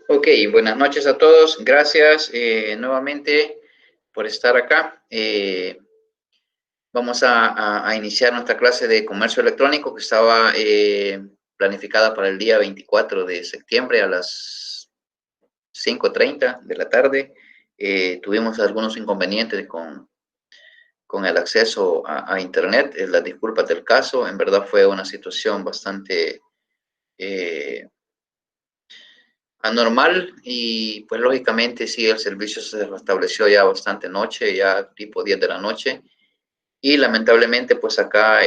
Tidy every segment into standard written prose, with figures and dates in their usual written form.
Ok, buenas noches a todos. Gracias nuevamente por estar acá. Vamos a iniciar nuestra clase de comercio electrónico que estaba planificada para el día 24 de septiembre a las 5:30 de la tarde. Tuvimos algunos inconvenientes con el acceso a Internet. Las disculpas del caso. En verdad fue una situación bastante anormal y pues lógicamente sí, el servicio se restableció ya bastante noche, ya tipo 10 de la noche, y lamentablemente pues acá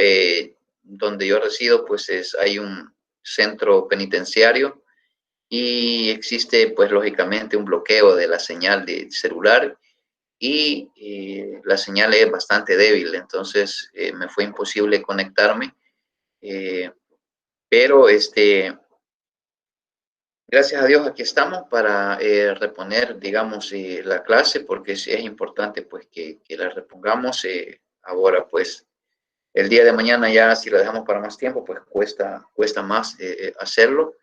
donde yo resido pues hay un centro penitenciario y existe pues lógicamente un bloqueo de la señal de celular y la señal es bastante débil, entonces me fue imposible conectarme, pero gracias a Dios aquí estamos para reponer, digamos, la clase, porque es importante pues que la repongamos. Ahora pues el día de mañana ya si la dejamos para más tiempo pues cuesta más hacerlo.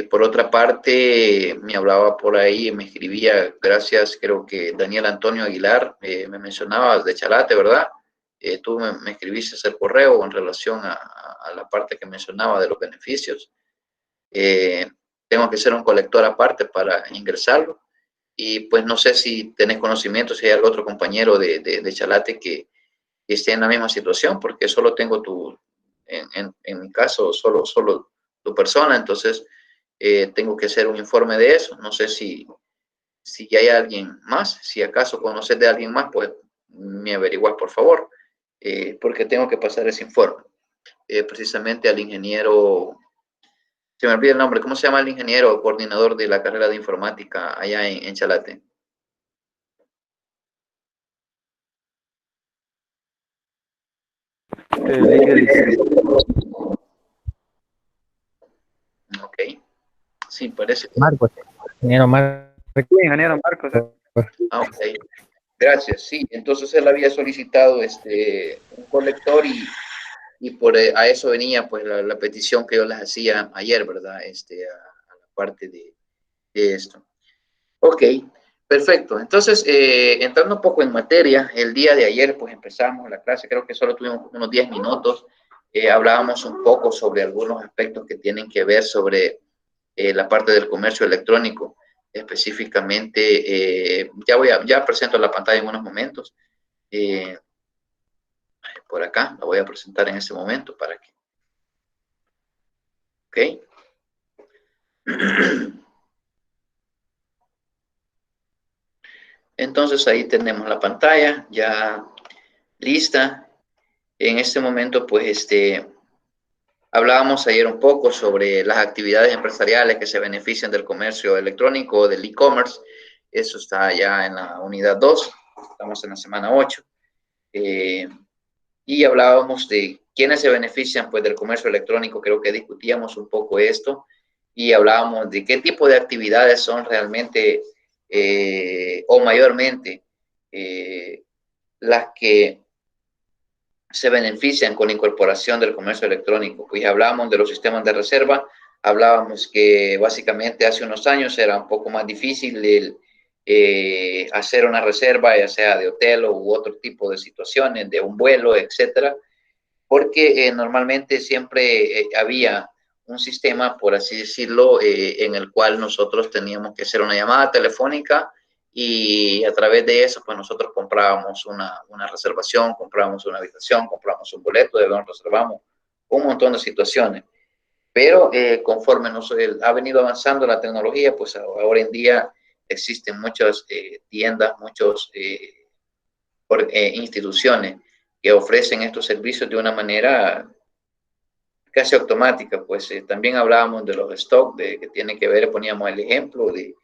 Por otra parte, me hablaba por ahí, me escribía, gracias, creo que Daniel Antonio Aguilar, me mencionabas de Chalate, ¿verdad? Tú me escribiste el correo en relación a la parte que mencionaba de los beneficios. Eh, Tengo que ser un colector aparte para ingresarlo. Y pues no sé si tenés conocimiento, si hay algún otro compañero de Chalate que esté en la misma situación, porque solo tengo en mi caso, solo tu persona, entonces tengo que hacer un informe de eso. No sé si hay alguien más, si acaso conoces de alguien más, pues me averiguas por favor, porque tengo que pasar ese informe. Precisamente al ingeniero, se me olvida el nombre, ¿cómo se llama el ingeniero o coordinador de la carrera de informática allá en Chalate? Ok, sí, parece. Marcos, ingeniero Marcos. Sí, ingeniero Marcos. Ah, ok. Gracias, sí. Entonces él había solicitado un colector y por a eso venía pues la petición que yo les hacía ayer, ¿verdad? A la parte de esto. Ok, perfecto. Entonces, entrando un poco en materia, el día de ayer pues empezamos la clase, creo que solo tuvimos unos 10 minutos, hablábamos un poco sobre algunos aspectos que tienen que ver sobre la parte del comercio electrónico, específicamente, ya presento la pantalla en unos momentos, eh, por acá, la voy a presentar en este momento para que, ok. Entonces ahí tenemos la pantalla ya lista. En este momento, pues, hablábamos ayer un poco sobre las actividades empresariales que se benefician del comercio electrónico, del e-commerce. Eso está ya en la unidad 2, estamos en la semana 8. Y hablábamos de quiénes se benefician pues, del comercio electrónico, creo que discutíamos un poco esto, y hablábamos de qué tipo de actividades son realmente o mayormente las que se benefician con la incorporación del comercio electrónico. Pues hablábamos de los sistemas de reserva, hablábamos que básicamente hace unos años era un poco más difícil hacer una reserva, ya sea de hotel u otro tipo de situaciones, de un vuelo, etcétera, porque normalmente siempre había un sistema, por así decirlo, en el cual nosotros teníamos que hacer una llamada telefónica y a través de eso, pues nosotros comprábamos una reservación, comprábamos una habitación, comprábamos un boleto, de donde reservamos un montón de situaciones. Pero conforme ha venido avanzando la tecnología, pues ahora en día existen muchas tiendas, muchas instituciones que ofrecen estos servicios de una manera casi automática. Pues también hablábamos de los stocks, que tiene que ver, poníamos el ejemplo de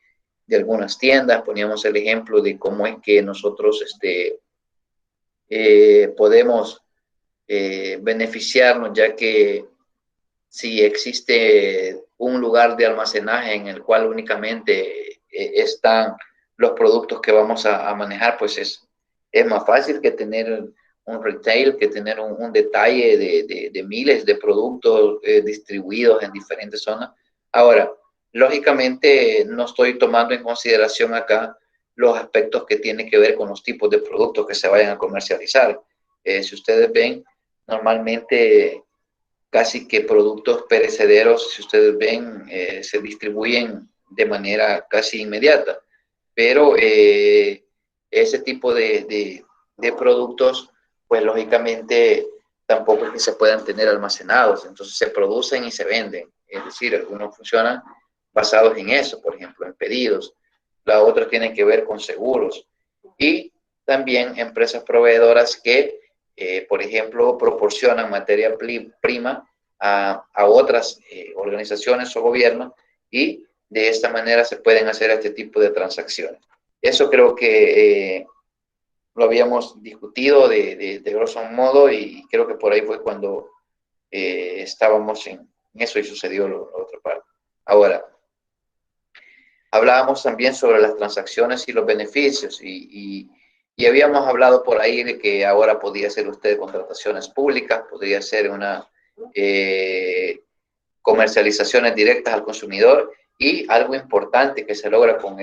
algunas tiendas, poníamos el ejemplo de cómo es que nosotros podemos beneficiarnos, ya que si existe un lugar de almacenaje en el cual únicamente están los productos que vamos a manejar, pues es más fácil que tener un retail, que tener un detalle de miles de productos distribuidos en diferentes zonas. Ahora, lógicamente no estoy tomando en consideración acá los aspectos que tienen que ver con los tipos de productos que se vayan a comercializar. Si ustedes ven, normalmente casi que productos perecederos, si ustedes ven, se distribuyen de manera casi inmediata, pero ese tipo de productos, pues lógicamente tampoco es que se puedan tener almacenados, entonces se producen y se venden, es decir, algunos funcionan basados en eso, por ejemplo, en pedidos, la otra tiene que ver con seguros y también empresas proveedoras que, por ejemplo, proporcionan materia prima a otras organizaciones o gobiernos y de esta manera se pueden hacer este tipo de transacciones. Eso creo que lo habíamos discutido de grosso modo y creo que por ahí fue cuando estábamos en eso y sucedió la otra parte. Ahora, hablábamos también sobre las transacciones y los beneficios y habíamos hablado por ahí de que ahora podía hacer usted contrataciones públicas, podría ser una comercializaciones directas al consumidor y algo importante que se logra con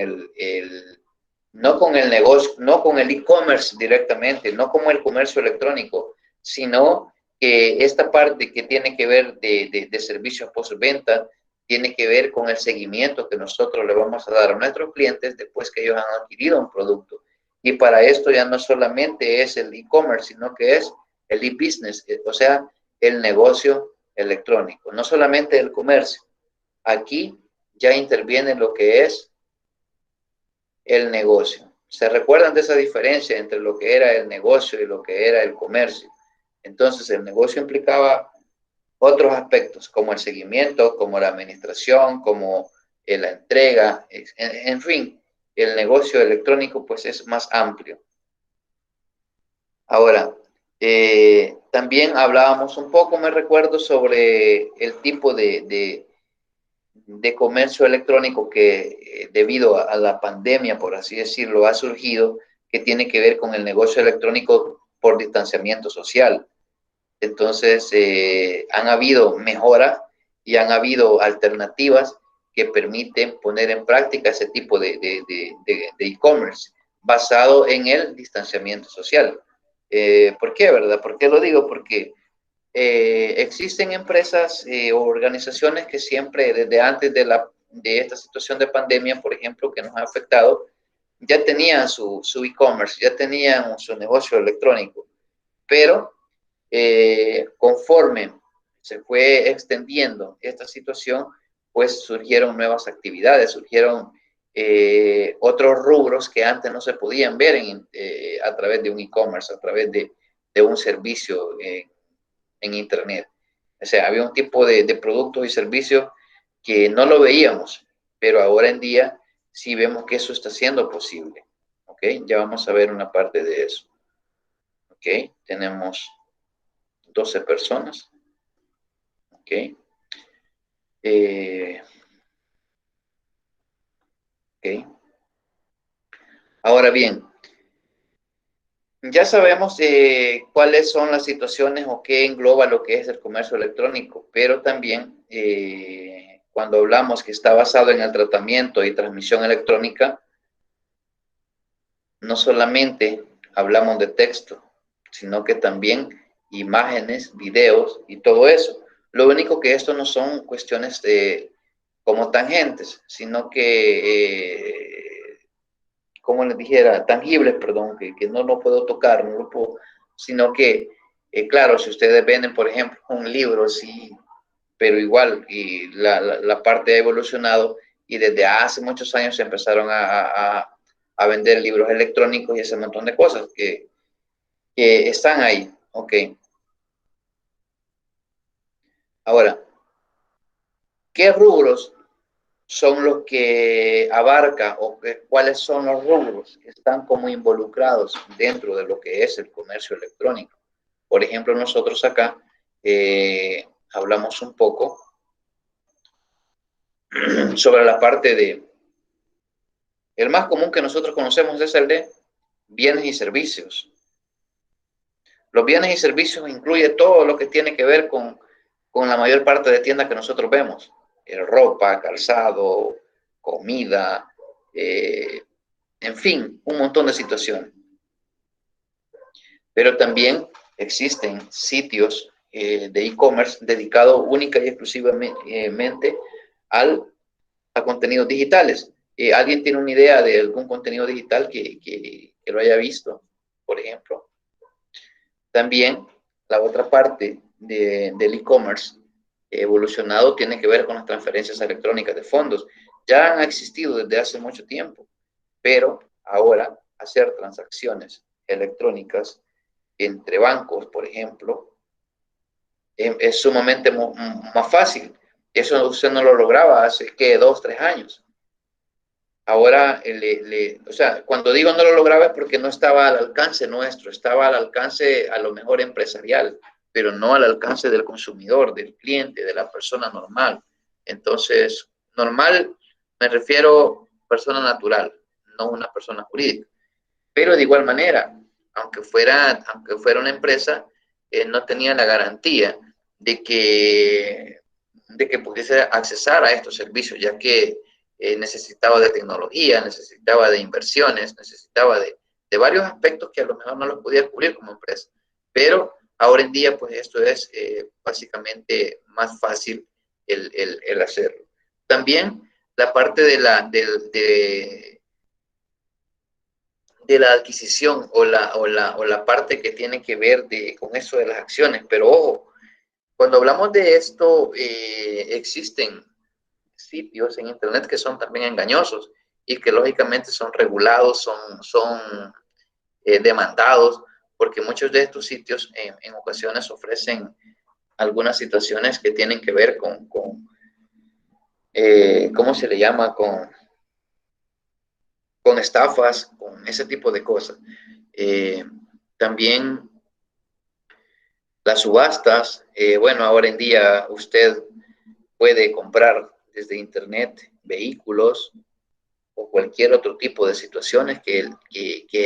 no con el negocio, no con el e-commerce directamente, no como el comercio electrónico, sino que esta parte que tiene que ver de servicios postventa tiene que ver con el seguimiento que nosotros le vamos a dar a nuestros clientes después que ellos han adquirido un producto. Y para esto ya no solamente es el e-commerce, sino que es el e-business, o sea, el negocio electrónico, no solamente el comercio. Aquí ya interviene lo que es el negocio. ¿Se recuerdan de esa diferencia entre lo que era el negocio y lo que era el comercio? Entonces, el negocio implicaba otros aspectos, como el seguimiento, como la administración, como la entrega, en fin, el negocio electrónico pues es más amplio. Ahora, también hablábamos un poco, me recuerdo, sobre el tipo de comercio electrónico que debido a la pandemia, por así decirlo, ha surgido, que tiene que ver con el negocio electrónico por distanciamiento social. Entonces, han habido mejora y han habido alternativas que permiten poner en práctica ese tipo de e-commerce basado en el distanciamiento social. ¿Por qué, verdad? ¿Por qué lo digo? Porque existen empresas o organizaciones que siempre, desde antes de esta situación de pandemia, por ejemplo, que nos ha afectado, ya tenían su e-commerce, ya tenían su negocio electrónico, pero conforme se fue extendiendo esta situación, pues surgieron nuevas actividades, surgieron otros rubros que antes no se podían ver a través de un e-commerce, a través de un servicio en Internet. O sea, había un tipo de productos y servicios que no lo veíamos, pero ahora en día sí vemos que eso está siendo posible. ¿Ok? Ya vamos a ver una parte de eso. ¿Ok? Tenemos 12 personas. ¿Ok? ¿Ok? Ahora bien, ya sabemos cuáles son las situaciones o qué engloba lo que es el comercio electrónico, pero también cuando hablamos que está basado en el tratamiento y transmisión electrónica, no solamente hablamos de texto, sino que también imágenes, videos y todo eso. Lo único que esto no son cuestiones como tangentes, sino que como les dijera, tangibles, perdón, que no lo puedo tocar, no lo puedo, sino que, claro, si ustedes venden, por ejemplo, un libro, sí, pero igual, y la parte ha evolucionado y desde hace muchos años se empezaron a vender libros electrónicos y ese montón de cosas que están ahí, ok. Ahora, ¿qué rubros son los que abarca o cuáles son los rubros que están como involucrados dentro de lo que es el comercio electrónico? Por ejemplo, nosotros acá hablamos un poco sobre la parte el más común que nosotros conocemos es el de bienes y servicios. Los bienes y servicios incluye todo lo que tiene que ver con la mayor parte de tiendas que nosotros vemos. ropa, calzado, comida, en fin, un montón de situaciones. Pero también existen sitios de e-commerce dedicados única y exclusivamente a contenidos digitales. ¿Alguien tiene una idea de algún contenido digital que lo haya visto, por ejemplo? También la otra parte del e-commerce evolucionado tiene que ver con las transferencias electrónicas de fondos. Ya han existido desde hace mucho tiempo, pero ahora hacer transacciones electrónicas entre bancos, por ejemplo, es sumamente más fácil. Eso usted no lo lograba hace, ¿qué? 2, 3 años. Ahora, o sea, cuando digo no lo lograba es porque no estaba al alcance nuestro, estaba al alcance a lo mejor empresarial, pero no al alcance del consumidor, del cliente, de la persona normal. Entonces, normal me refiero a persona natural, no una persona jurídica. Pero de igual manera, aunque fuera una empresa, no tenía la garantía de que pudiese accesar a estos servicios, ya que necesitaba de tecnología, necesitaba de inversiones, necesitaba de varios aspectos que a lo mejor no los podía cubrir como empresa. Pero ahora en día, pues esto es básicamente más fácil el hacerlo. También la parte de la adquisición o la parte que tiene que ver con eso de las acciones. Pero ojo, cuando hablamos de esto, existen sitios en Internet que son también engañosos y que lógicamente son regulados, son demandados, porque muchos de estos sitios en ocasiones ofrecen algunas situaciones que tienen que ver con ¿cómo se le llama? Con estafas, con ese tipo de cosas. También las subastas, bueno, ahora en día usted puede comprar desde internet vehículos o cualquier otro tipo de situaciones que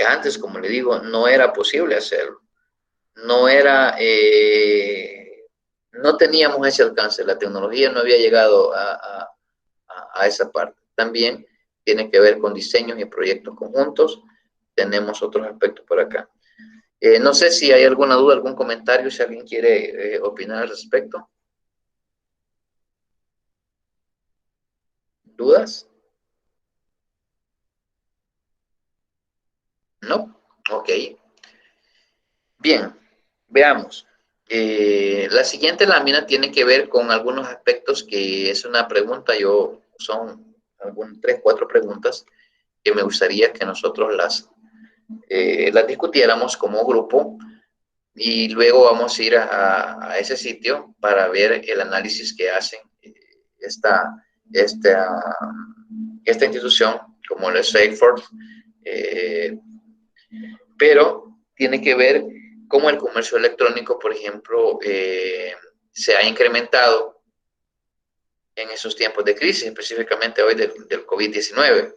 antes, como le digo, no era posible hacerlo. No teníamos ese alcance, la tecnología no había llegado a esa parte. También tiene que ver con diseños y proyectos conjuntos. Tenemos otros aspectos por acá. No sé si hay alguna duda, algún comentario, si alguien quiere opinar al respecto. ¿Dudas? ¿No? Ok. Bien, veamos. La siguiente lámina tiene que ver con algunos aspectos que es una pregunta, son 3, 4 preguntas que me gustaría que nosotros las discutiéramos como grupo y luego vamos a ir a ese sitio para ver el análisis que hacen esta, esta, esta institución, como el Salesforce, pero tiene que ver cómo el comercio electrónico, por ejemplo, se ha incrementado en esos tiempos de crisis, específicamente hoy del COVID-19.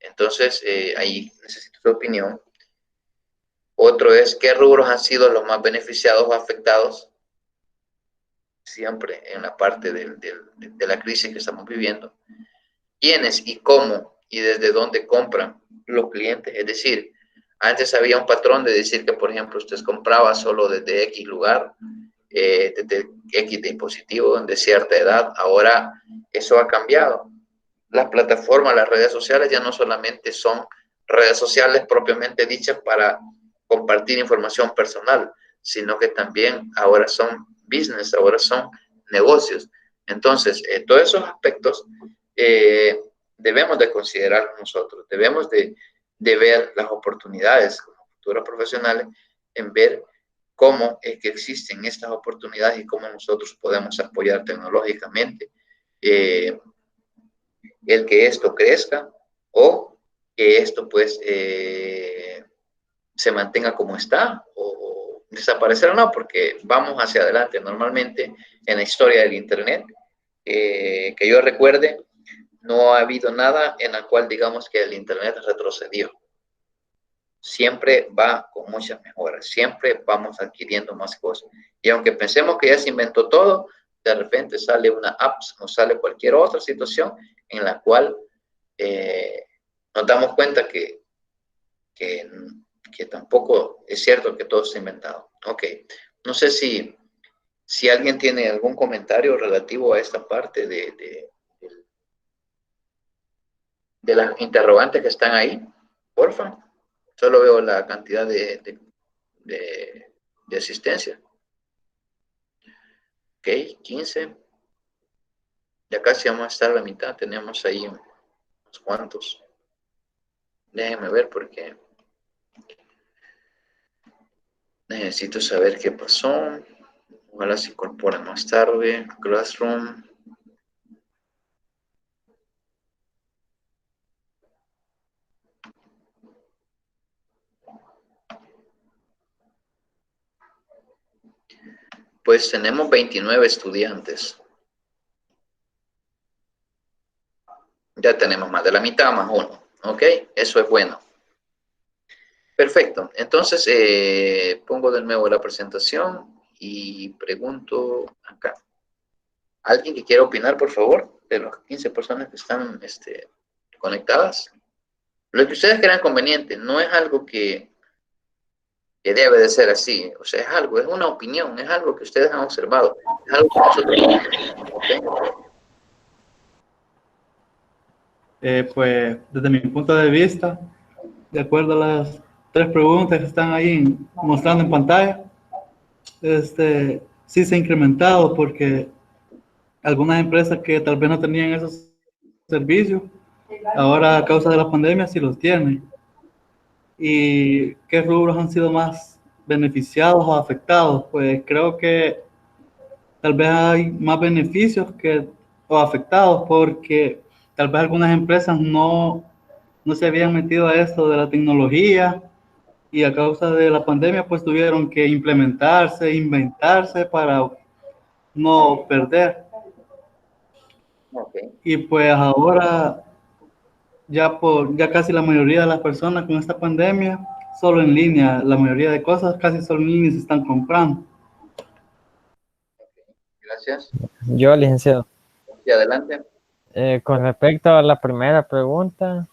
Entonces, ahí necesito tu opinión. Otro es, ¿qué rubros han sido los más beneficiados o afectados? Siempre en la parte de la crisis que estamos viviendo. ¿Quiénes y cómo y desde dónde compran los clientes? Es decir, antes había un patrón de decir que, por ejemplo, usted compraba solo desde X lugar, desde X dispositivo, de cierta edad. Ahora eso ha cambiado. Las plataformas, las redes sociales ya no solamente son redes sociales propiamente dichas para compartir información personal, sino que también ahora son business, ahora son negocios. Entonces, todos esos aspectos debemos de considerar nosotros, debemos de ver las oportunidades como futuros profesionales en ver cómo es que existen estas oportunidades y cómo nosotros podemos apoyar tecnológicamente el que esto crezca o que esto pues se mantenga como está o desaparecer o no, porque vamos hacia adelante. Normalmente en la historia del Internet, que yo recuerde, no ha habido nada en la cual digamos que el Internet retrocedió. Siempre va con muchas mejoras, siempre vamos adquiriendo más cosas. Y aunque pensemos que ya se inventó todo, de repente sale una apps o sale cualquier otra situación en la cual nos damos cuenta que, que tampoco es cierto que todo está inventado. Ok, no sé si alguien tiene algún comentario relativo a esta parte de las interrogantes que están ahí, porfa. Solo veo la cantidad de asistencia. Ok, 15. Ya casi vamos a estar a la mitad. Tenemos ahí unos cuantos. Déjenme ver porque necesito saber qué pasó. Ojalá se incorporen más tarde. Classroom. Pues tenemos 29 estudiantes. Ya tenemos más de la mitad, más uno. Ok, eso es bueno. Perfecto. Entonces, pongo de nuevo la presentación y pregunto acá. ¿Alguien que quiera opinar, por favor, de las 15 personas que están conectadas? Lo que ustedes crean conveniente, no es algo que debe de ser así. O sea, es algo, es una opinión, es algo que ustedes han observado. Es algo que nosotros... ¿Okay? Pues desde mi punto de vista, de acuerdo a las 3 preguntas que están ahí mostrando en pantalla, sí se ha incrementado porque algunas empresas que tal vez no tenían esos servicios, ahora a causa de la pandemia sí los tienen. ¿Y qué rubros han sido más beneficiados o afectados? Pues creo que tal vez hay más beneficios o afectados porque tal vez algunas empresas no se habían metido a esto de la tecnología y a causa de la pandemia pues tuvieron que implementarse, inventarse para no perder. Okay. Y pues ahora ya casi la mayoría de las personas con esta pandemia solo en línea, la mayoría de cosas casi solo en línea se están comprando. Gracias. Yo, licenciado, Y adelante. con respecto a la primera pregunta,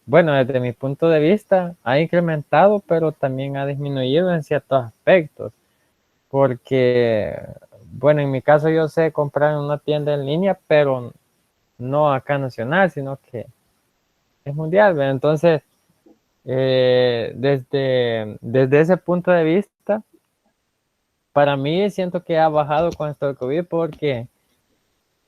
bueno, desde mi punto de vista ha incrementado, pero también ha disminuido en ciertos aspectos, porque, bueno, en mi caso yo sé comprar en una tienda en línea, pero no acá nacional, sino que es mundial, ¿verdad? Entonces, desde ese punto de vista, para mí siento que ha bajado con esto del COVID porque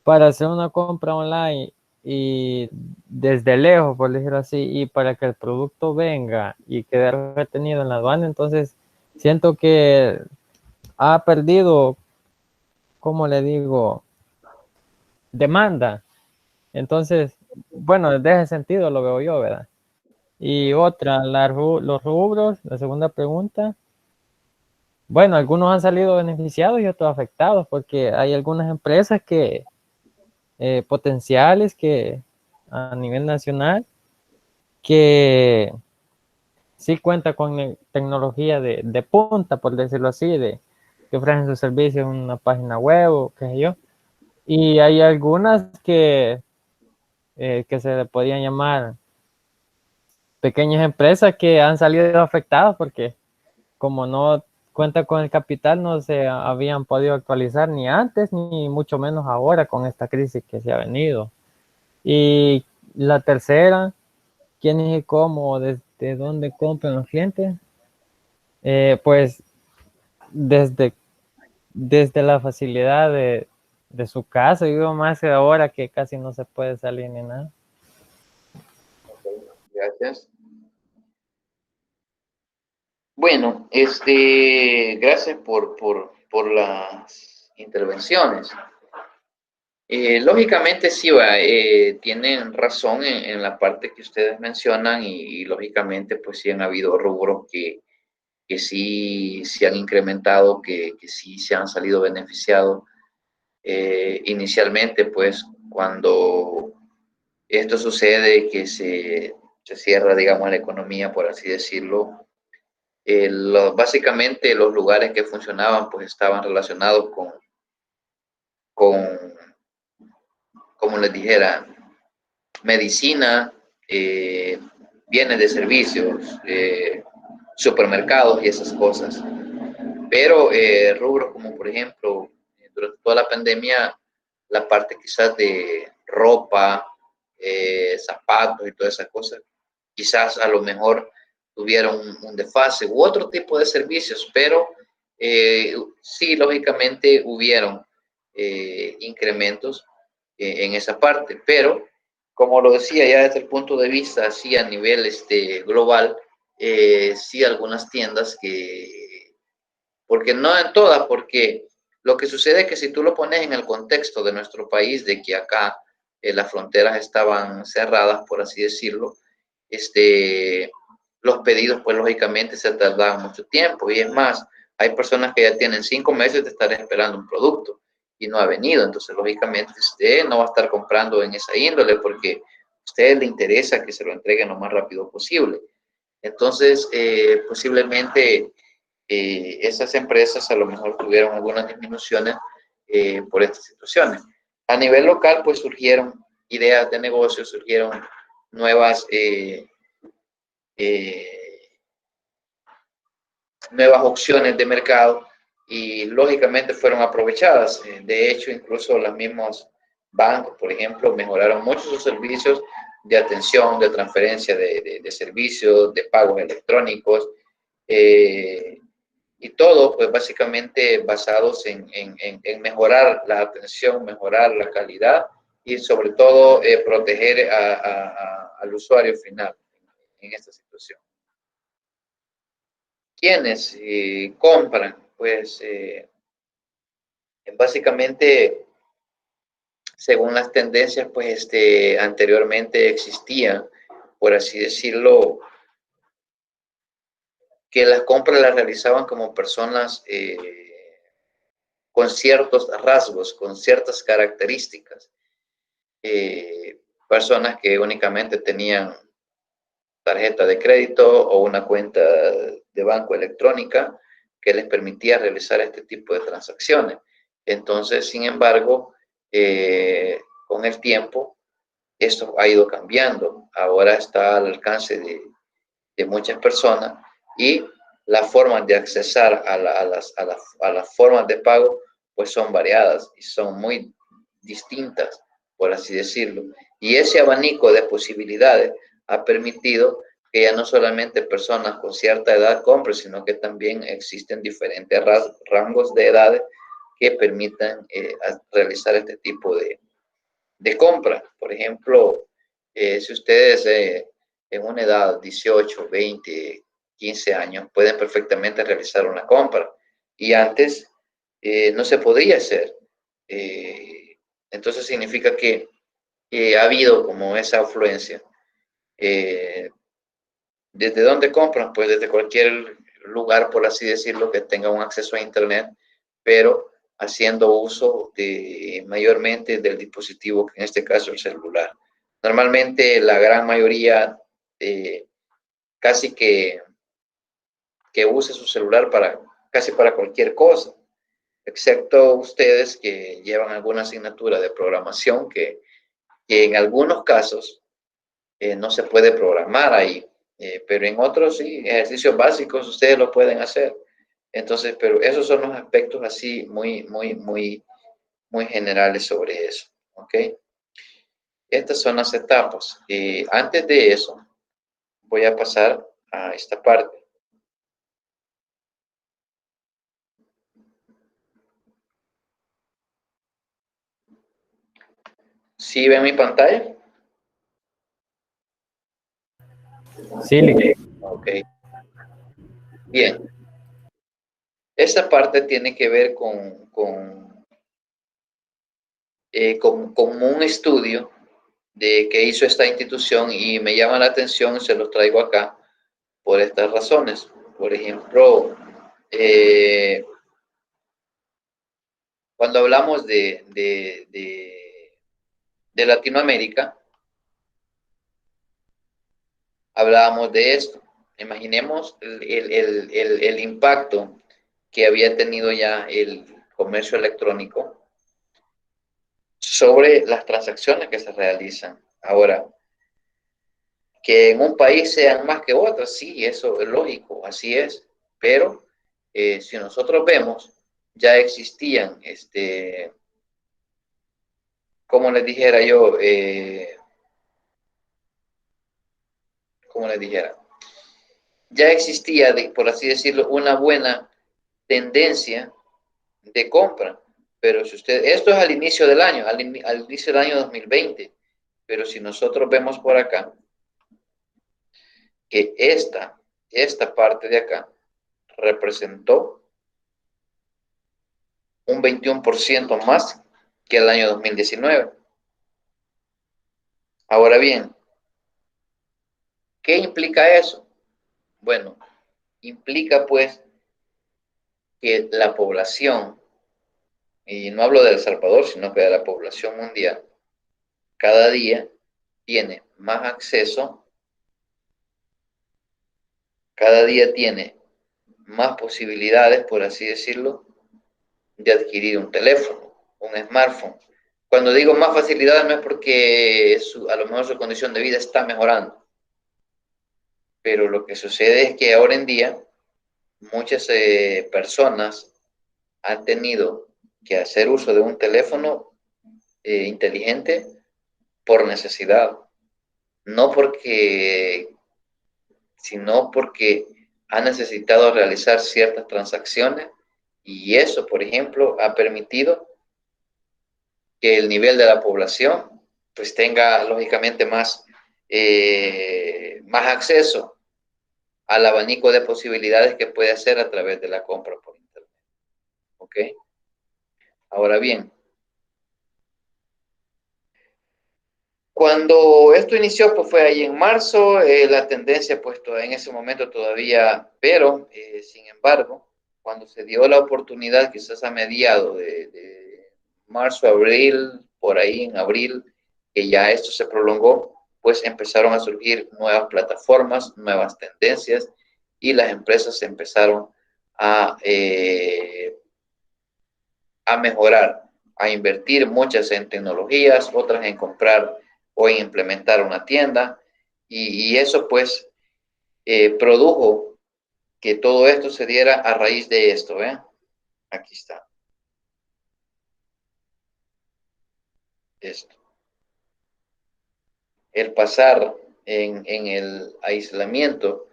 para hacer una compra online y desde lejos, por decirlo así, y para que el producto venga y quede retenido en la aduana, entonces siento que ha perdido, ¿cómo le digo?, demanda. Entonces, bueno, desde ese sentido lo veo yo, ¿verdad? Y otra, los rubros, la segunda pregunta. Bueno, algunos han salido beneficiados y otros afectados porque hay algunas empresas potenciales que a nivel nacional que sí cuenta con tecnología de punta, por decirlo así, que ofrecen sus servicios en una página web o qué sé yo. Y hay algunas que se le podían llamar pequeñas empresas que han salido afectadas porque como no cuenta con el capital, no se habían podido actualizar ni antes, ni mucho menos ahora con esta crisis que se ha venido. Y la tercera, quiénes y cómo, desde dónde compran los clientes, pues desde, desde la facilidad de su casa, y digo más ahora que casi no se puede salir ni nada. Okay. Gracias. Bueno, gracias por las intervenciones. Lógicamente sí, tienen razón en la parte que ustedes mencionan y lógicamente pues sí han habido rubros que sí se han incrementado, que sí se han salido beneficiados. Inicialmente pues cuando esto sucede, que se cierra digamos la economía, por así decirlo, básicamente los lugares que funcionaban pues estaban relacionados con, como les dijera, medicina, bienes de servicios, supermercados y esas cosas. Pero rubros como, por ejemplo, durante toda la pandemia, la parte quizás de ropa, zapatos y todas esas cosas, quizás a lo mejor tuvieron un desfase u otro tipo de servicios, pero sí, lógicamente hubieron incrementos en esa parte, pero como lo decía ya desde el punto de vista así a nivel global, sí algunas tiendas que, porque no en todas, porque lo que sucede es que si tú lo pones en el contexto de nuestro país, de que acá las fronteras estaban cerradas, por así decirlo, los pedidos, pues lógicamente se tardaban mucho tiempo. Y es más, hay personas que ya tienen 5 meses de estar esperando un producto y no ha venido. Entonces, lógicamente, usted no va a estar comprando en esa índole porque a usted le interesa que se lo entreguen lo más rápido posible. Entonces, posiblemente esas empresas a lo mejor tuvieron algunas disminuciones por estas situaciones. A nivel local, pues surgieron ideas de negocio, surgieron nuevas, nuevas opciones de mercado y lógicamente fueron aprovechadas. De hecho, incluso los mismos bancos, por ejemplo, mejoraron mucho sus servicios de atención, de transferencia de servicios, de pagos electrónicos, y todo, pues básicamente basados en mejorar la atención, mejorar la calidad y sobre todo proteger al usuario final en esta situación. ¿Quiénes compran? Pues básicamente, según las tendencias, pues anteriormente existían, por así decirlo, que las compras las realizaban como personas con ciertos rasgos, con ciertas características. Personas que únicamente tenían tarjeta de crédito o una cuenta de banco electrónica que les permitía realizar este tipo de transacciones. Entonces, sin embargo, con el tiempo, esto ha ido cambiando. Ahora está al alcance de muchas personas y las formas de accesar a las formas de pago pues son variadas y son muy distintas, por así decirlo. Y ese abanico de posibilidades ha permitido que ya no solamente personas con cierta edad compren, sino que también existen diferentes rangos de edades que permitan realizar este tipo de compra. Por ejemplo, si ustedes en una edad 18, 20, 15 años pueden perfectamente realizar una compra y antes no se podía hacer. Entonces significa que ha habido como esa afluencia. ¿Desde dónde compran? Pues desde cualquier lugar, por así decirlo, que tenga un acceso a Internet, pero haciendo uso mayormente del dispositivo, que en este caso el celular. Normalmente la gran mayoría casi que use su celular casi para cualquier cosa, excepto ustedes que llevan alguna asignatura de programación que en algunos casos no se puede programar ahí, pero en otros sí, ejercicios básicos ustedes lo pueden hacer. Entonces, pero esos son los aspectos así muy generales sobre eso, ¿ok? Estas son las etapas. Antes de eso, voy a pasar a esta parte. ¿Sí ven mi pantalla? Sí, Ok. Bien. Esa parte tiene que ver con un estudio que hizo esta institución y me llama la atención, se los traigo acá por estas razones. Por ejemplo, cuando hablamos de Latinoamérica, hablábamos de esto. Imaginemos el impacto que había tenido ya el comercio electrónico sobre las transacciones que se realizan. Ahora, que en un país sean más que otras, sí, eso es lógico, así es, pero si nosotros vemos, ya existían, como les dijera yo, como les dijera, ya existía, por así decirlo, una buena tendencia de compra. Pero si usted, esto es al inicio del año, al inicio del año 2020, pero si nosotros vemos por acá, que esta parte de acá representó un 21% más que el año 2019. Ahora bien, ¿qué implica eso? Bueno, implica pues que la población, y no hablo de El Salvador, sino que de la población mundial, cada día tiene más acceso, cada día tiene más posibilidades, por así decirlo, de adquirir un teléfono, un smartphone. Cuando digo más facilidades no es porque a lo mejor su condición de vida está mejorando, pero lo que sucede es que ahora en día muchas personas han tenido que hacer uso de un teléfono inteligente por necesidad, no porque, sino porque han necesitado realizar ciertas transacciones y eso, por ejemplo, ha permitido que el nivel de la población pues tenga lógicamente más acceso al abanico de posibilidades que puede hacer a través de la compra por internet. ¿Ok? Ahora bien, cuando esto inició, pues fue ahí en marzo, la tendencia pues en ese momento todavía, pero sin embargo, cuando se dio la oportunidad, quizás a mediados de marzo, abril, por ahí en abril, que ya esto se prolongó, pues empezaron a surgir nuevas plataformas, nuevas tendencias y las empresas empezaron a, a mejorar, a invertir muchas en tecnologías, otras en comprar o en implementar una tienda y eso pues produjo que todo esto se diera a raíz de esto, ¿eh? Aquí está. Esto. El pasar en el aislamiento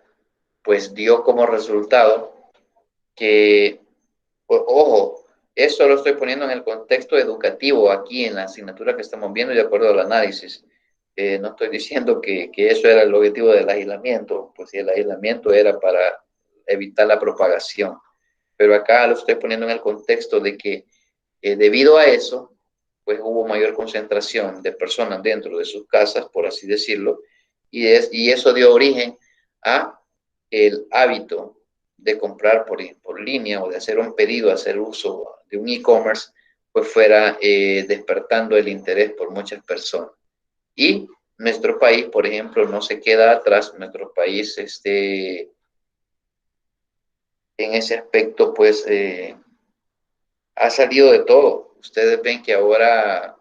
pues dio como resultado que, ojo, eso lo estoy poniendo en el contexto educativo aquí en la asignatura que estamos viendo de acuerdo al análisis. No estoy diciendo que eso era el objetivo del aislamiento, pues si el aislamiento era para evitar la propagación. Pero acá lo estoy poniendo en el contexto de que debido a eso, pues hubo mayor concentración de personas dentro de sus casas, por así decirlo, y eso dio origen a el hábito de comprar por línea o de hacer un pedido, hacer uso de un e-commerce, pues fuera despertando el interés por muchas personas. Y nuestro país, por ejemplo, no se queda atrás, nuestro país en ese aspecto, pues ha salido de todo. Ustedes ven que ahora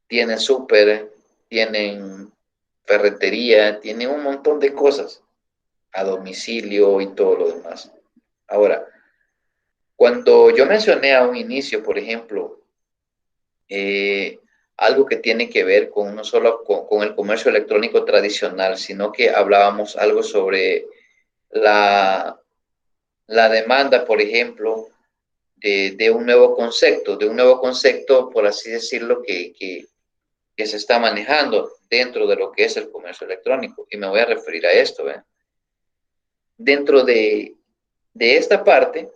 tienen súper, tienen ferretería, tienen un montón de cosas a domicilio y todo lo demás. Ahora, cuando yo mencioné a un inicio, por ejemplo, algo que tiene que ver con no solo con el comercio electrónico tradicional, sino que hablábamos algo sobre la demanda, por ejemplo, de un nuevo concepto, por así decirlo, que se está manejando dentro de lo que es el comercio electrónico. Y me voy a referir a esto. Dentro de esta parte,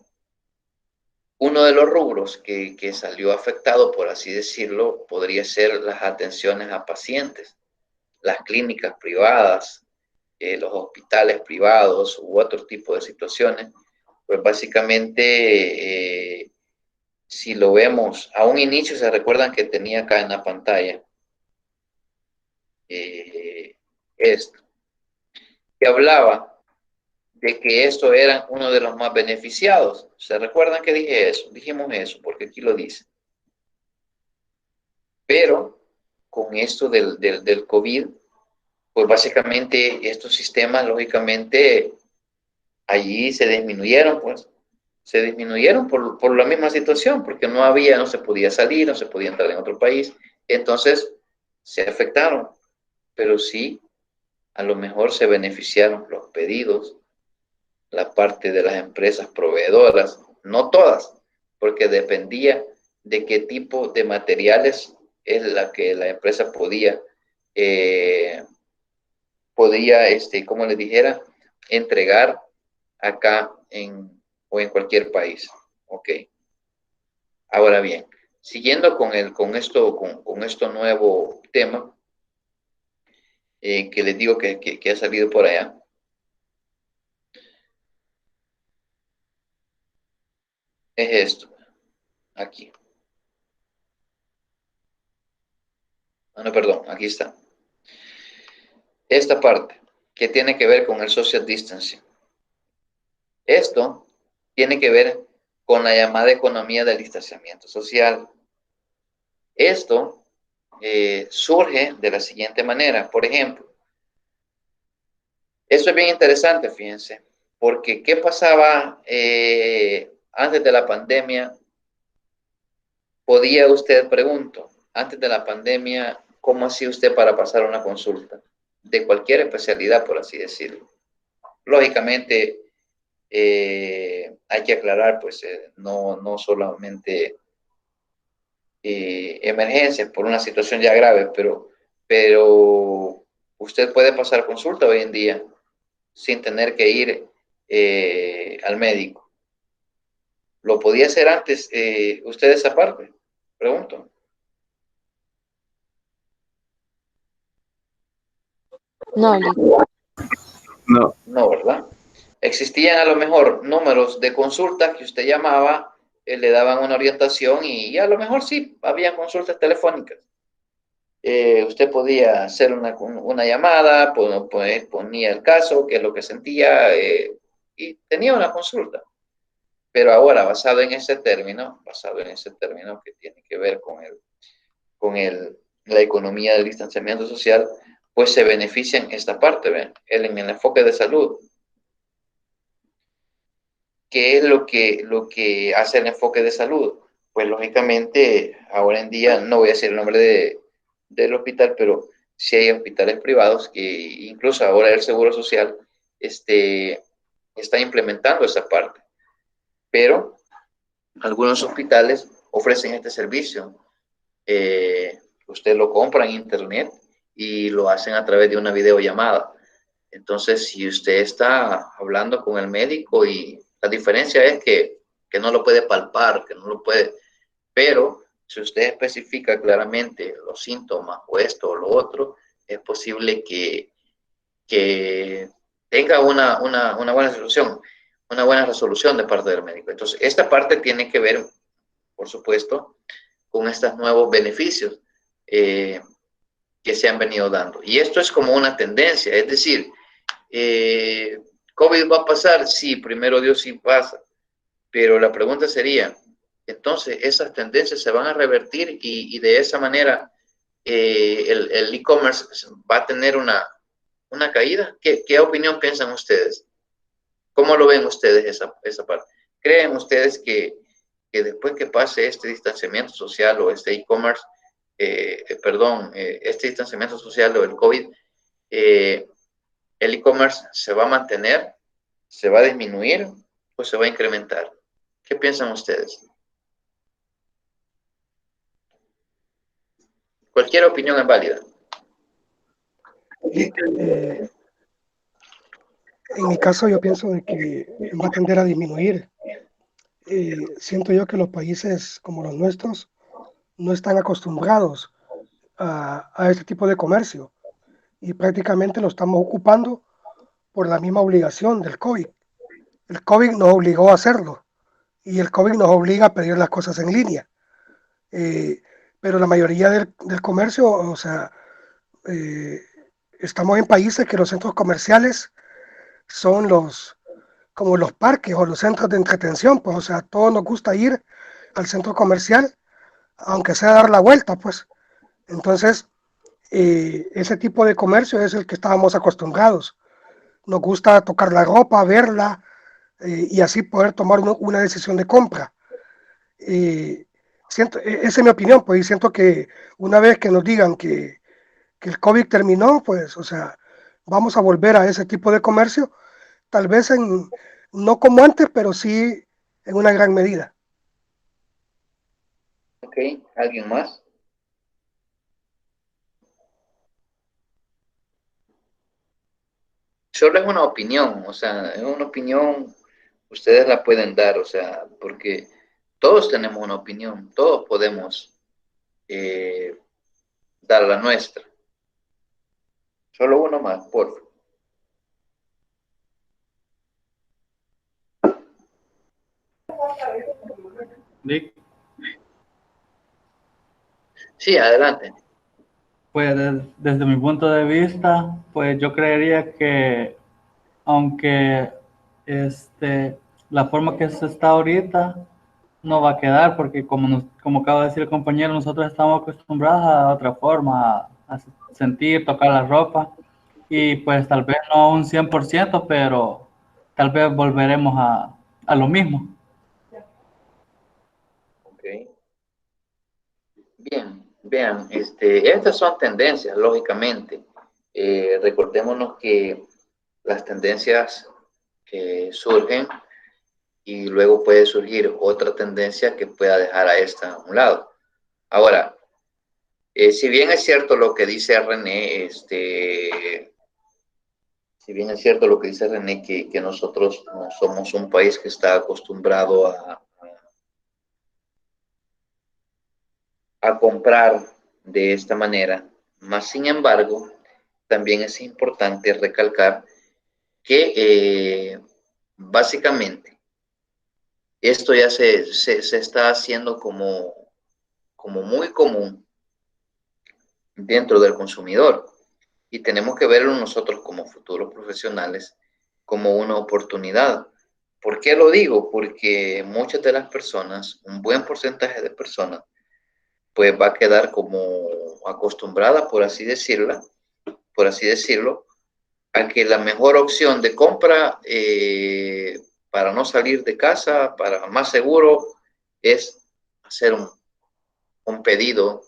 uno de los rubros que salió afectado, por así decirlo, podría ser las atenciones a pacientes, las clínicas privadas, los hospitales privados u otro tipo de situaciones. Pues básicamente, si lo vemos, a un inicio se recuerdan que tenía acá en la pantalla esto, que hablaba de que esto era uno de los más beneficiados. ¿Se recuerdan que dije eso? Dijimos eso, porque aquí lo dice. Pero con esto del COVID, pues básicamente estos sistemas, lógicamente, allí se disminuyeron, pues. Se disminuyeron por la misma situación, porque no se podía salir, no se podía entrar en otro país. Entonces, se afectaron. Pero sí, a lo mejor se beneficiaron los pedidos, la parte de las empresas proveedoras, no todas, porque dependía de qué tipo de materiales es la que la empresa eh, como les dijera, entregar acá o en cualquier país. Ok. Ahora bien, siguiendo con esto nuevo tema que les digo que ha salido por allá, es esto, aquí. Ah, no, perdón, aquí está. Esta parte, que tiene que ver con el social distancing. Esto tiene que ver con la llamada economía del distanciamiento social. Esto surge de la siguiente manera. Por ejemplo, esto es bien interesante, fíjense, porque ¿qué pasaba antes de la pandemia? Podía usted, pregunto, antes de la pandemia, ¿cómo hacía usted para pasar una consulta? De cualquier especialidad, por así decirlo. Lógicamente, hay que aclarar, pues, no solamente emergencias por una situación ya grave, pero usted puede pasar consulta hoy en día sin tener que ir al médico. ¿Lo podía hacer antes usted esa parte? Pregunto. No, No, No, ¿verdad? Existían a lo mejor números de consultas que usted llamaba, le daban una orientación y a lo mejor sí, había consultas telefónicas. Usted podía hacer una llamada, pues, ponía el caso, qué es lo que sentía, y tenía una consulta. Pero ahora, basado en ese término que tiene que ver la economía del distanciamiento social, pues se benefician esta parte, ¿ven? En el enfoque de salud. ¿Qué es lo que hace el enfoque de salud? Pues lógicamente, ahora en día, no voy a decir el nombre del hospital, pero sí hay hospitales privados que incluso ahora el Seguro Social está implementando esa parte. Pero algunos hospitales ofrecen este servicio. Usted lo compra en internet y lo hacen a través de una videollamada. Entonces, si usted está hablando con el médico y la diferencia es que no lo puede palpar, que no lo puede, pero si usted especifica claramente los síntomas o esto o lo otro, es posible que tenga una buena resolución de parte del médico. Entonces, esta parte tiene que ver, por supuesto, con estos nuevos beneficios que se han venido dando. Y esto es como una tendencia, es decir, ¿COVID va a pasar? Sí, primero Dios sí pasa. Pero la pregunta sería, entonces, ¿esas tendencias se van a revertir y de esa manera el e-commerce va a tener una caída? ¿Qué opinión piensan ustedes? ¿Cómo lo ven ustedes esa parte? ¿Creen ustedes que después que pase este distanciamiento social o este e-commerce, este distanciamiento social o el COVID, el e-commerce se va a mantener, se va a disminuir o se va a incrementar? ¿Qué piensan ustedes? Cualquier opinión es válida. En mi caso yo pienso de que va a tender a disminuir. Siento yo que los países como los nuestros no están acostumbrados a este tipo de comercio y prácticamente lo estamos ocupando por la misma obligación del COVID. El COVID nos obligó a hacerlo y el COVID nos obliga a pedir las cosas en línea. Pero la mayoría del comercio, o sea, estamos en países que los centros comerciales son como los parques o los centros de entretención, pues, o sea, a todos nos gusta ir al centro comercial, aunque sea dar la vuelta, pues. Entonces, ese tipo de comercio es el que estábamos acostumbrados. Nos gusta tocar la ropa, verla, y así poder tomar una decisión de compra. Esa es mi opinión, pues, y siento que una vez que nos digan que el COVID terminó, pues, o sea, vamos a volver a ese tipo de comercio, tal vez no como antes, pero sí en una gran medida. Ok, ¿alguien más? Solo es una opinión, o sea, es una opinión, ustedes la pueden dar, o sea, porque todos tenemos una opinión, todos podemos eh, dar la nuestra. Solo uno más, por favor. Vic, Sí, adelante. pues desde mi punto de vista, pues yo creería que aunque la forma que se está ahorita no va a quedar, porque como acaba de decir el compañero, nosotros estamos acostumbrados a otra forma, a sentir, tocar la ropa, y pues tal vez no un 100%, pero tal vez volveremos a lo mismo. Ok. Bien, vean, estas son tendencias, lógicamente. Recordémonos que las tendencias surgen y luego puede surgir otra tendencia que pueda dejar a esta a un lado. Ahora, si bien es cierto lo que dice René, si bien es cierto lo que dice René, que nosotros no somos un país que está acostumbrado a comprar de esta manera, más sin embargo, también es importante recalcar que básicamente esto ya se está haciendo como muy común dentro del consumidor y tenemos que verlo nosotros como futuros profesionales como una oportunidad. ¿Por qué lo digo? Porque muchas de las personas, un buen porcentaje de personas, pues va a quedar como acostumbrada, por así decirlo, a que la mejor opción de compra para no salir de casa, para más seguro, es hacer un pedido,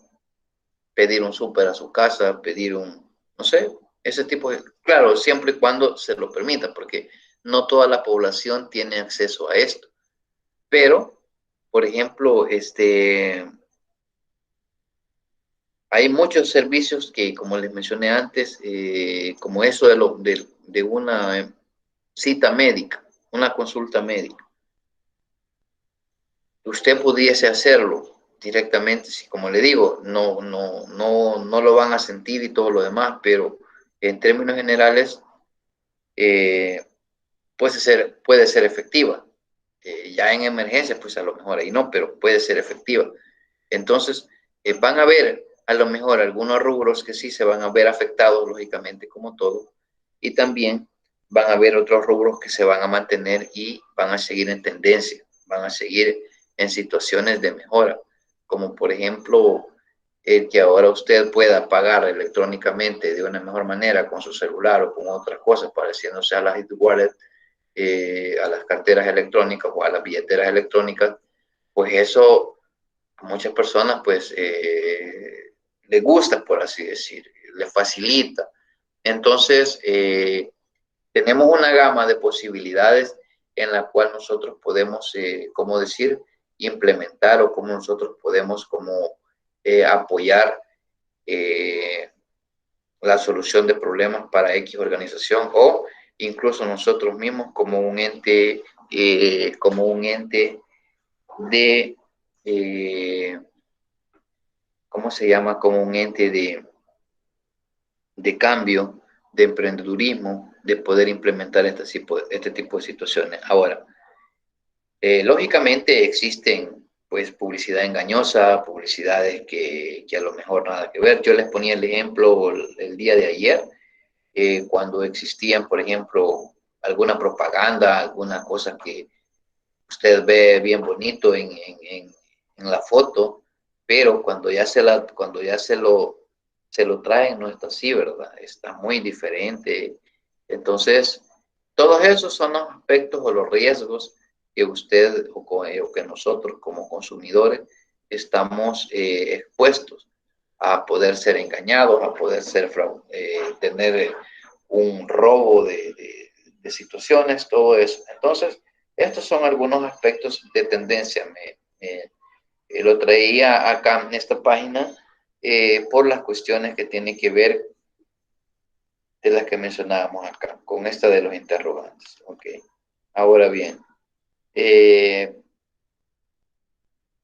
pedir un súper a su casa, pedir no sé, ese tipo de, claro, siempre y cuando se lo permita, porque no toda la población tiene acceso a esto. Pero, por ejemplo, hay muchos servicios que, como les mencioné antes, como eso de una cita médica, una consulta médica. Usted pudiese hacerlo directamente, si como le digo, no lo van a sentir y todo lo demás, pero en términos generales eh, puede ser efectiva. Ya en emergencia, pues a lo mejor ahí no, pero puede ser efectiva. Entonces, van a ver a lo mejor algunos rubros que sí se van a ver afectados, lógicamente, como todo, y también van a haber otros rubros que se van a mantener y van a seguir en tendencia, van a seguir en situaciones de mejora, como por ejemplo el que ahora usted pueda pagar electrónicamente de una mejor manera con su celular o con otras cosas, pareciéndose a las e-wallet, a las carteras electrónicas o a las billeteras electrónicas, pues eso a muchas personas pues les gusta, por así decir, les facilita. Entonces, tenemos una gama de posibilidades en la cual nosotros podemos, como decir, implementar o como nosotros podemos como apoyar la solución de problemas para X organización o incluso nosotros mismos como un ente de, ¿cómo se llama? Como un ente de cambio, de emprendedurismo, de poder implementar este tipo de situaciones. Ahora, lógicamente existen pues publicidad engañosa, publicidades que a lo mejor nada que ver. Yo les ponía el ejemplo el día de ayer, cuando existían, por ejemplo, alguna propaganda, alguna cosa que usted ve bien bonito en la foto, pero cuando ya se lo traen, no está así, ¿verdad? Está muy diferente. Entonces, todos esos son los aspectos o los riesgos que usted o que nosotros como consumidores estamos expuestos a poder ser engañados, a poder tener un robo de situaciones, todo eso. Entonces, estos son algunos aspectos de tendencia. Lo traía acá en esta página por las cuestiones que tienen que ver de las que mencionábamos acá, con esta de los interrogantes. Ok. Ahora bien,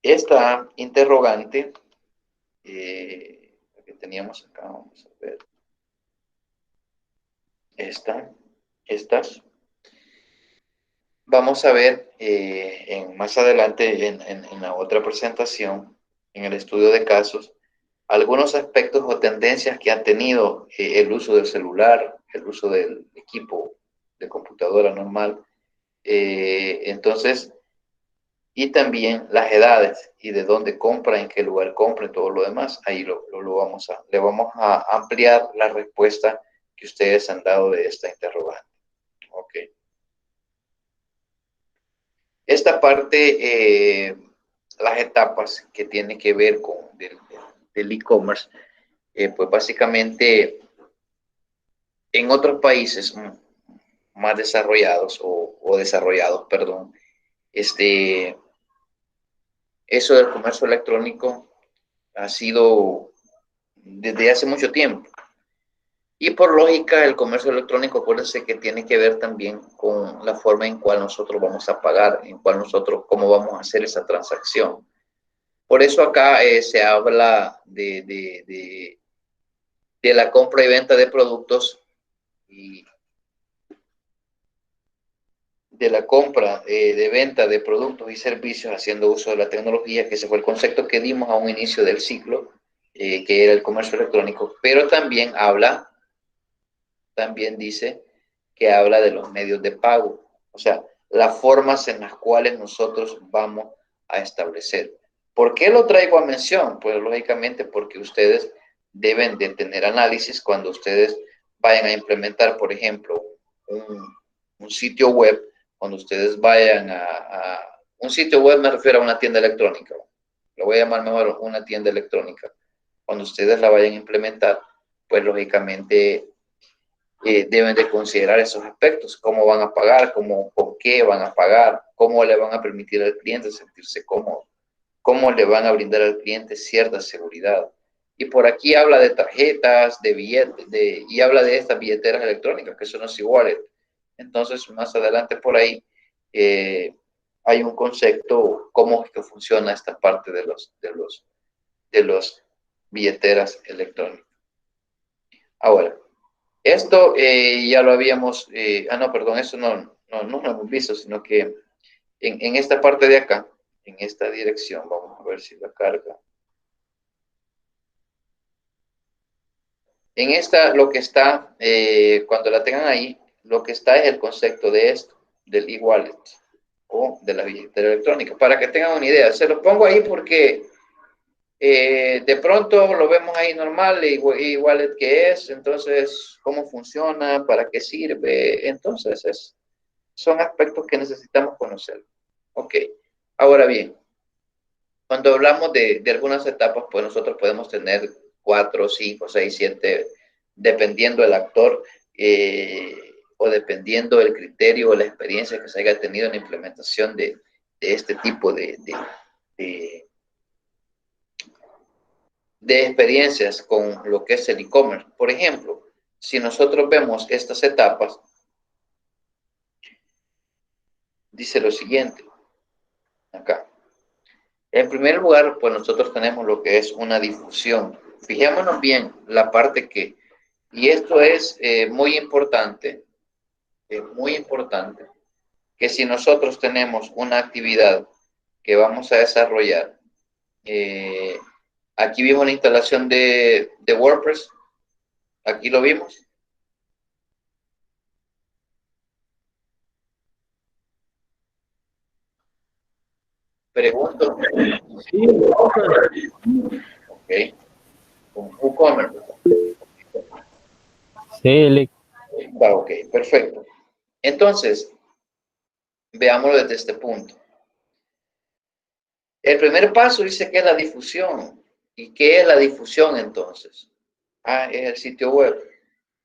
esta interrogante que teníamos acá, vamos a ver. Estas. Vamos a ver más adelante en la otra presentación, en el estudio de casos, algunos aspectos o tendencias que ha tenido el uso del celular, el uso del equipo de computadora normal. Entonces, y también las edades y de dónde compra, en qué lugar compra y todo lo demás. Ahí le vamos a ampliar la respuesta que ustedes han dado de esta interrogante. Ok. Esta parte, las etapas que tienen que ver con del e-commerce, pues básicamente en otros países más desarrollados o desarrollados, perdón, eso del comercio electrónico ha sido desde hace mucho tiempo. Y por lógica, el comercio electrónico, acuérdense que tiene que ver también con la forma en cual nosotros vamos a pagar, cómo vamos a hacer esa transacción. Por eso acá se habla de la compra y venta de productos y de la compra de venta de productos y servicios haciendo uso de la tecnología, que ese fue el concepto que dimos a un inicio del ciclo, que era el comercio electrónico, pero también dice que habla de los medios de pago, o sea, las formas en las cuales nosotros vamos a establecer. ¿Por qué lo traigo a mención? Pues lógicamente porque ustedes deben de tener análisis cuando ustedes vayan a implementar, por ejemplo, un sitio web, cuando ustedes vayan un sitio web, me refiero a una tienda electrónica, lo voy a llamar mejor una tienda electrónica. Cuando ustedes la vayan a implementar, pues lógicamente deben de considerar esos aspectos, cómo van a pagar, con qué van a pagar, cómo le van a permitir al cliente sentirse cómodo, cómo le van a brindar al cliente cierta seguridad. Y por aquí habla de tarjetas, de billetes, y habla de estas billeteras electrónicas, que son los e-wallet. Entonces, más adelante por ahí hay un concepto, cómo es que funciona esta parte de los billeteras electrónicas. Ahora, esto ya lo habíamos, no, perdón, eso no lo hemos visto, sino que en esta parte de acá, en esta dirección, vamos a ver si la carga. En esta, lo que está, cuando la tengan ahí, lo que está es el concepto de esto, del e-wallet o de la billetera electrónica, para que tengan una idea. Se lo pongo ahí porque de pronto lo vemos ahí normal, e-wallet que es, entonces, cómo funciona, para qué sirve, entonces son aspectos que necesitamos conocer. Ok, ahora bien, cuando hablamos de algunas etapas, pues nosotros podemos tener 4, 5, 6, 7, dependiendo del actor o dependiendo del criterio o la experiencia que se haya tenido en la implementación de este tipo de experiencias con lo que es el e-commerce. Por ejemplo, si nosotros vemos estas etapas, dice lo siguiente, acá. En primer lugar, pues nosotros tenemos lo que es una difusión. Fijémonos bien la parte que, y esto es muy importante, que si nosotros tenemos una actividad que vamos a desarrollar, aquí vimos la instalación de WordPress, aquí lo vimos. Pregunto. Sí, Ok. Con WooCommerce. sí, Lick. Va, ok, perfecto. Entonces, veámoslo desde este punto. El primer paso dice que es la difusión. ¿Y qué es la difusión entonces? Ah, es el sitio web.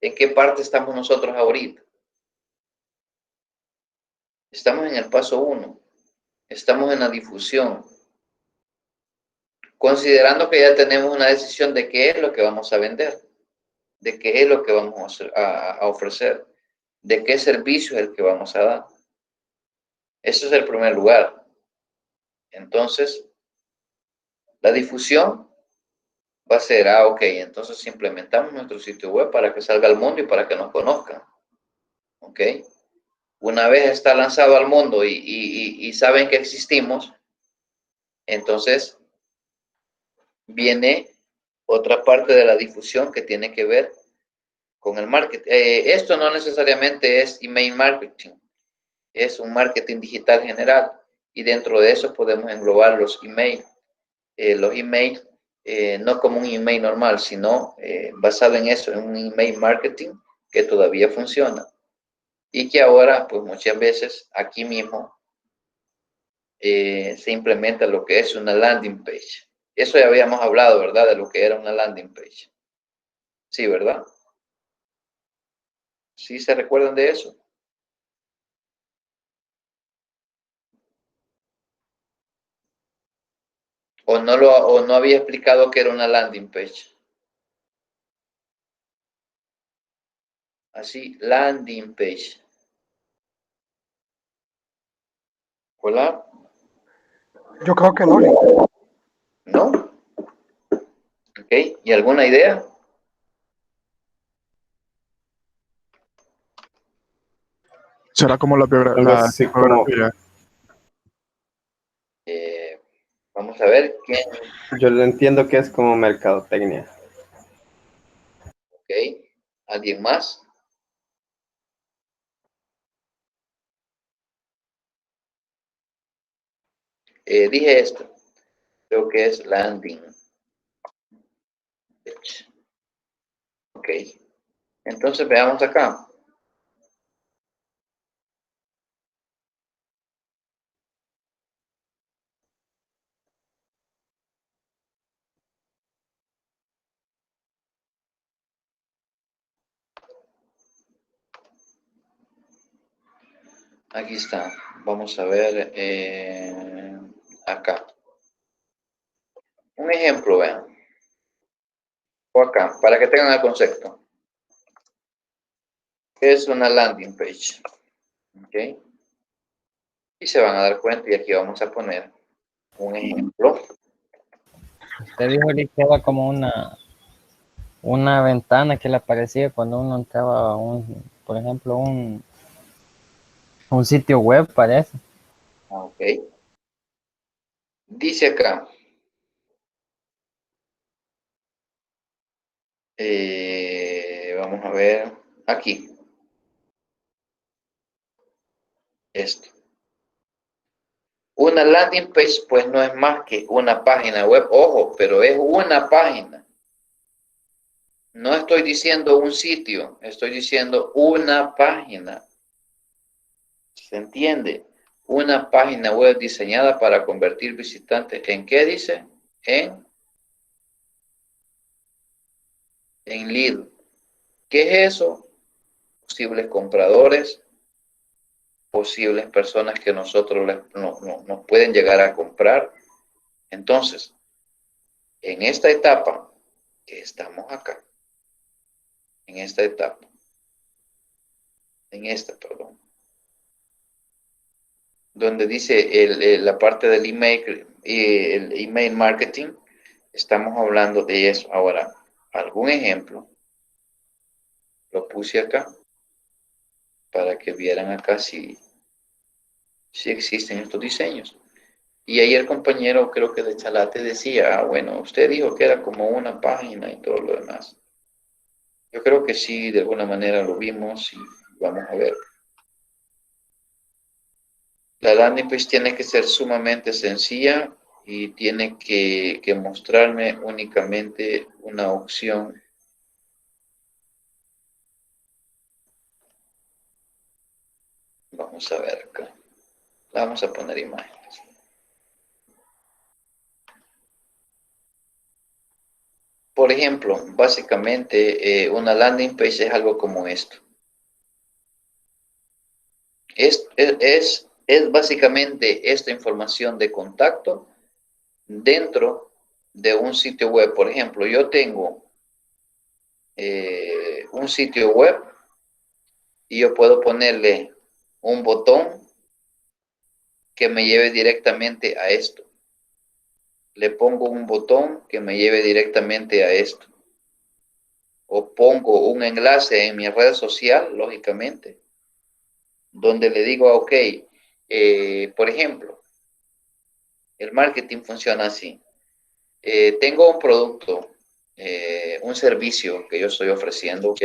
¿En qué parte estamos nosotros ahorita? Estamos en el paso 1. Estamos en la difusión. Considerando que ya tenemos una decisión de qué es lo que vamos a vender, de qué es lo que vamos a ofrecer, de qué servicio es el que vamos a dar. Ese es el primer lugar. Entonces, la difusión va a ser, ok, entonces implementamos nuestro sitio web para que salga al mundo y para que nos conozcan. Ok. Una vez está lanzado al mundo y saben que existimos, entonces viene otra parte de la difusión que tiene que ver con el marketing. Esto no necesariamente es email marketing, es un marketing digital general y dentro de eso podemos englobar los emails. Los emails no como un email normal, sino basado en eso, en un email marketing que todavía funciona y que ahora, pues muchas veces aquí mismo se implementa lo que es una landing page. Eso ya habíamos hablado, ¿verdad? De lo que era una landing page. Sí, ¿verdad? ¿Sí se recuerdan de eso? ¿O no había explicado que era una landing page? Así, landing page. Hola, Yo creo que no, Lick. ¿no? Ok, ¿y alguna idea? Será como la, Algo la así como, tipografía. Vamos a ver quién. yo lo entiendo que es como mercadotecnia. Ok, ¿alguien más? Dije esto. Creo que es landing page. Ok, entonces veamos acá. Aquí está. Vamos a ver acá. Un ejemplo, vean. O acá, para que tengan el concepto. Es una landing page. ¿Ok? Y se van a dar cuenta y aquí vamos a poner un ejemplo. Usted dijo que era como una ventana que le aparecía cuando uno entraba a por ejemplo, un sitio web, parece. Ok. Dice acá. Vamos a ver. Aquí. Esto. Una landing page, pues no es más que una página web. Ojo, pero es una página. No estoy diciendo un sitio, estoy diciendo una página. ¿Se entiende? Una página web diseñada para convertir visitantes. ¿En qué dice? En lead. ¿Qué es eso? Posibles compradores, posibles personas que nosotros nos pueden llegar a comprar. Entonces, en esta etapa que estamos acá, en esta etapa, perdón, donde dice la parte del email, el email marketing, estamos hablando de eso. Ahora, algún ejemplo, lo puse acá para que vieran acá si existen estos diseños. Y ahí el compañero, creo que de Chalate, decía, bueno, usted dijo que era como una página y todo lo demás. Yo creo que sí, de alguna manera lo vimos y vamos a ver. La landing page tiene que ser sumamente sencilla y tiene que mostrarme únicamente una opción. Vamos a ver acá. Vamos a poner imágenes. Por ejemplo, básicamente una landing page es algo como esto. Es básicamente esta información de contacto dentro de un sitio web. Por ejemplo, yo tengo un sitio web y yo puedo ponerle un botón que me lleve directamente a esto. Le pongo un botón que me lleve directamente a esto. O pongo un enlace en mi red social, lógicamente, donde le digo, ok, por ejemplo, el marketing funciona así. Tengo un producto, un servicio que yo estoy ofreciendo, ok.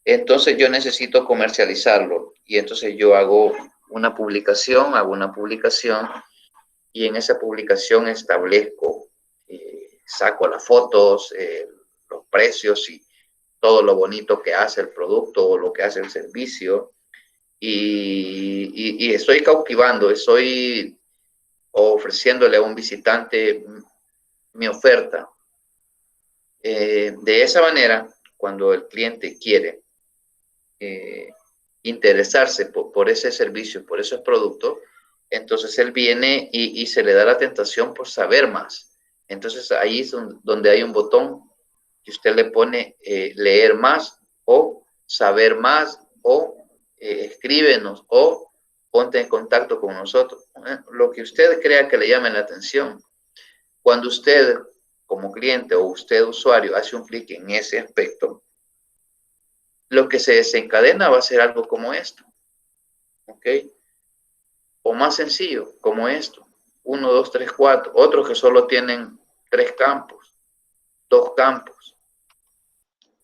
Entonces yo necesito comercializarlo y entonces yo hago una publicación y en esa publicación establezco, saco las fotos, los precios y todo lo bonito que hace el producto o lo que hace el servicio y estoy cautivando, estoy ofreciéndole a un visitante mi oferta. De esa manera, cuando el cliente quiere interesarse por ese servicio, por ese producto, entonces él viene y se le da la tentación por saber más. Entonces ahí es donde hay un botón que usted le pone leer más o saber más o escríbenos o ponte en contacto con nosotros. Lo que usted crea que le llame la atención. Cuando usted como cliente o usted usuario hace un clic en ese aspecto, lo que se desencadena va a ser algo como esto. ¿Ok? O más sencillo, como esto. 1, 2, 3, 4. Otros que solo tienen 3 campos, 2 campos.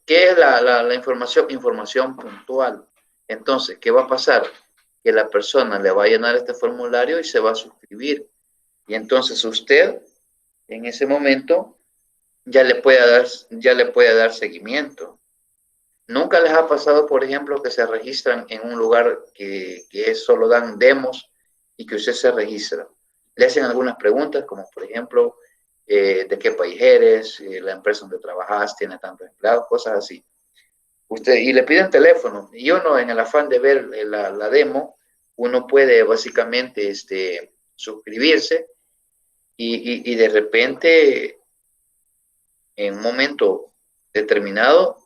¿Qué es la información? Información puntual. Entonces, ¿qué va a pasar? Que la persona le va a llenar este formulario y se va a suscribir. Y entonces usted, en ese momento, ya le puede dar seguimiento. ¿Nunca les ha pasado, por ejemplo, que se registran en un lugar que solo dan demos y que usted se registra? Le hacen algunas preguntas, como por ejemplo, ¿de qué país eres? ¿La empresa donde trabajas tiene tantos empleados? Cosas así. Y le piden teléfono. Y uno, en el afán de ver la demo, uno puede básicamente suscribirse y de repente, en un momento determinado,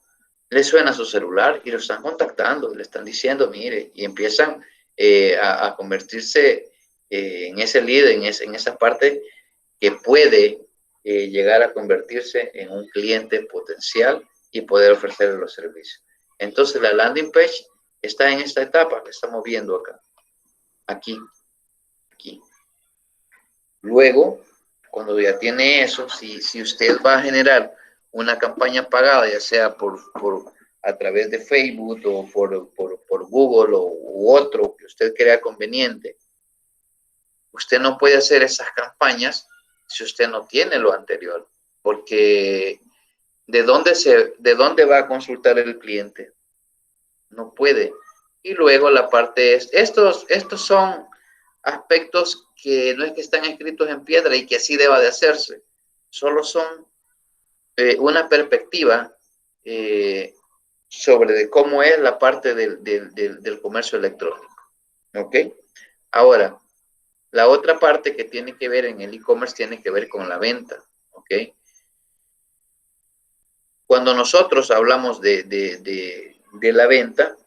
le suena su celular y lo están contactando, le están diciendo, mire, y empiezan a convertirse en ese líder, en esa parte que puede llegar a convertirse en un cliente potencial y poder ofrecerle los servicios. Entonces la landing page está en esta etapa que estamos viendo acá, aquí. Luego, cuando ya tiene eso, si usted va a generar una campaña pagada, ya sea a través de Facebook o por Google u otro que usted crea conveniente, usted no puede hacer esas campañas si usted no tiene lo anterior, porque ¿de dónde va a consultar el cliente? No puede. Y luego la parte es, estos son aspectos que no es que están escritos en piedra y que así deba de hacerse, solo son una perspectiva sobre de cómo es la parte del comercio electrónico. ¿Ok? Ahora, la otra parte que tiene que ver en el e-commerce tiene que ver con la venta. ¿Ok? Cuando nosotros hablamos de la venta,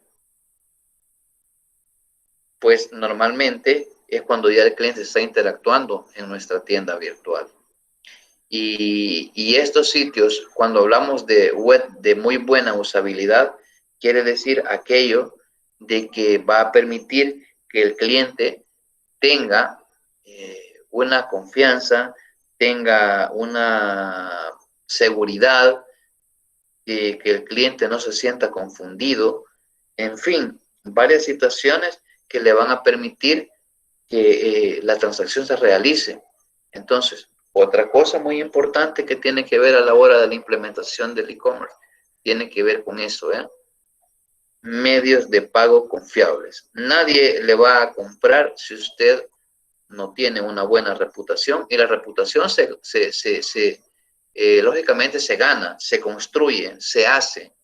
pues normalmente es cuando ya el cliente está interactuando en nuestra tienda virtual. Y estos sitios, cuando hablamos de web de muy buena usabilidad, quiere decir aquello de que va a permitir que el cliente tenga una confianza, tenga una seguridad, que el cliente no se sienta confundido, en fin, varias situaciones que le van a permitir que la transacción se realice. Entonces, otra cosa muy importante que tiene que ver a la hora de la implementación del e-commerce, tiene que ver con eso, medios de pago confiables. Nadie le va a comprar si usted no tiene una buena reputación, y la reputación lógicamente se gana, se construye, se hace.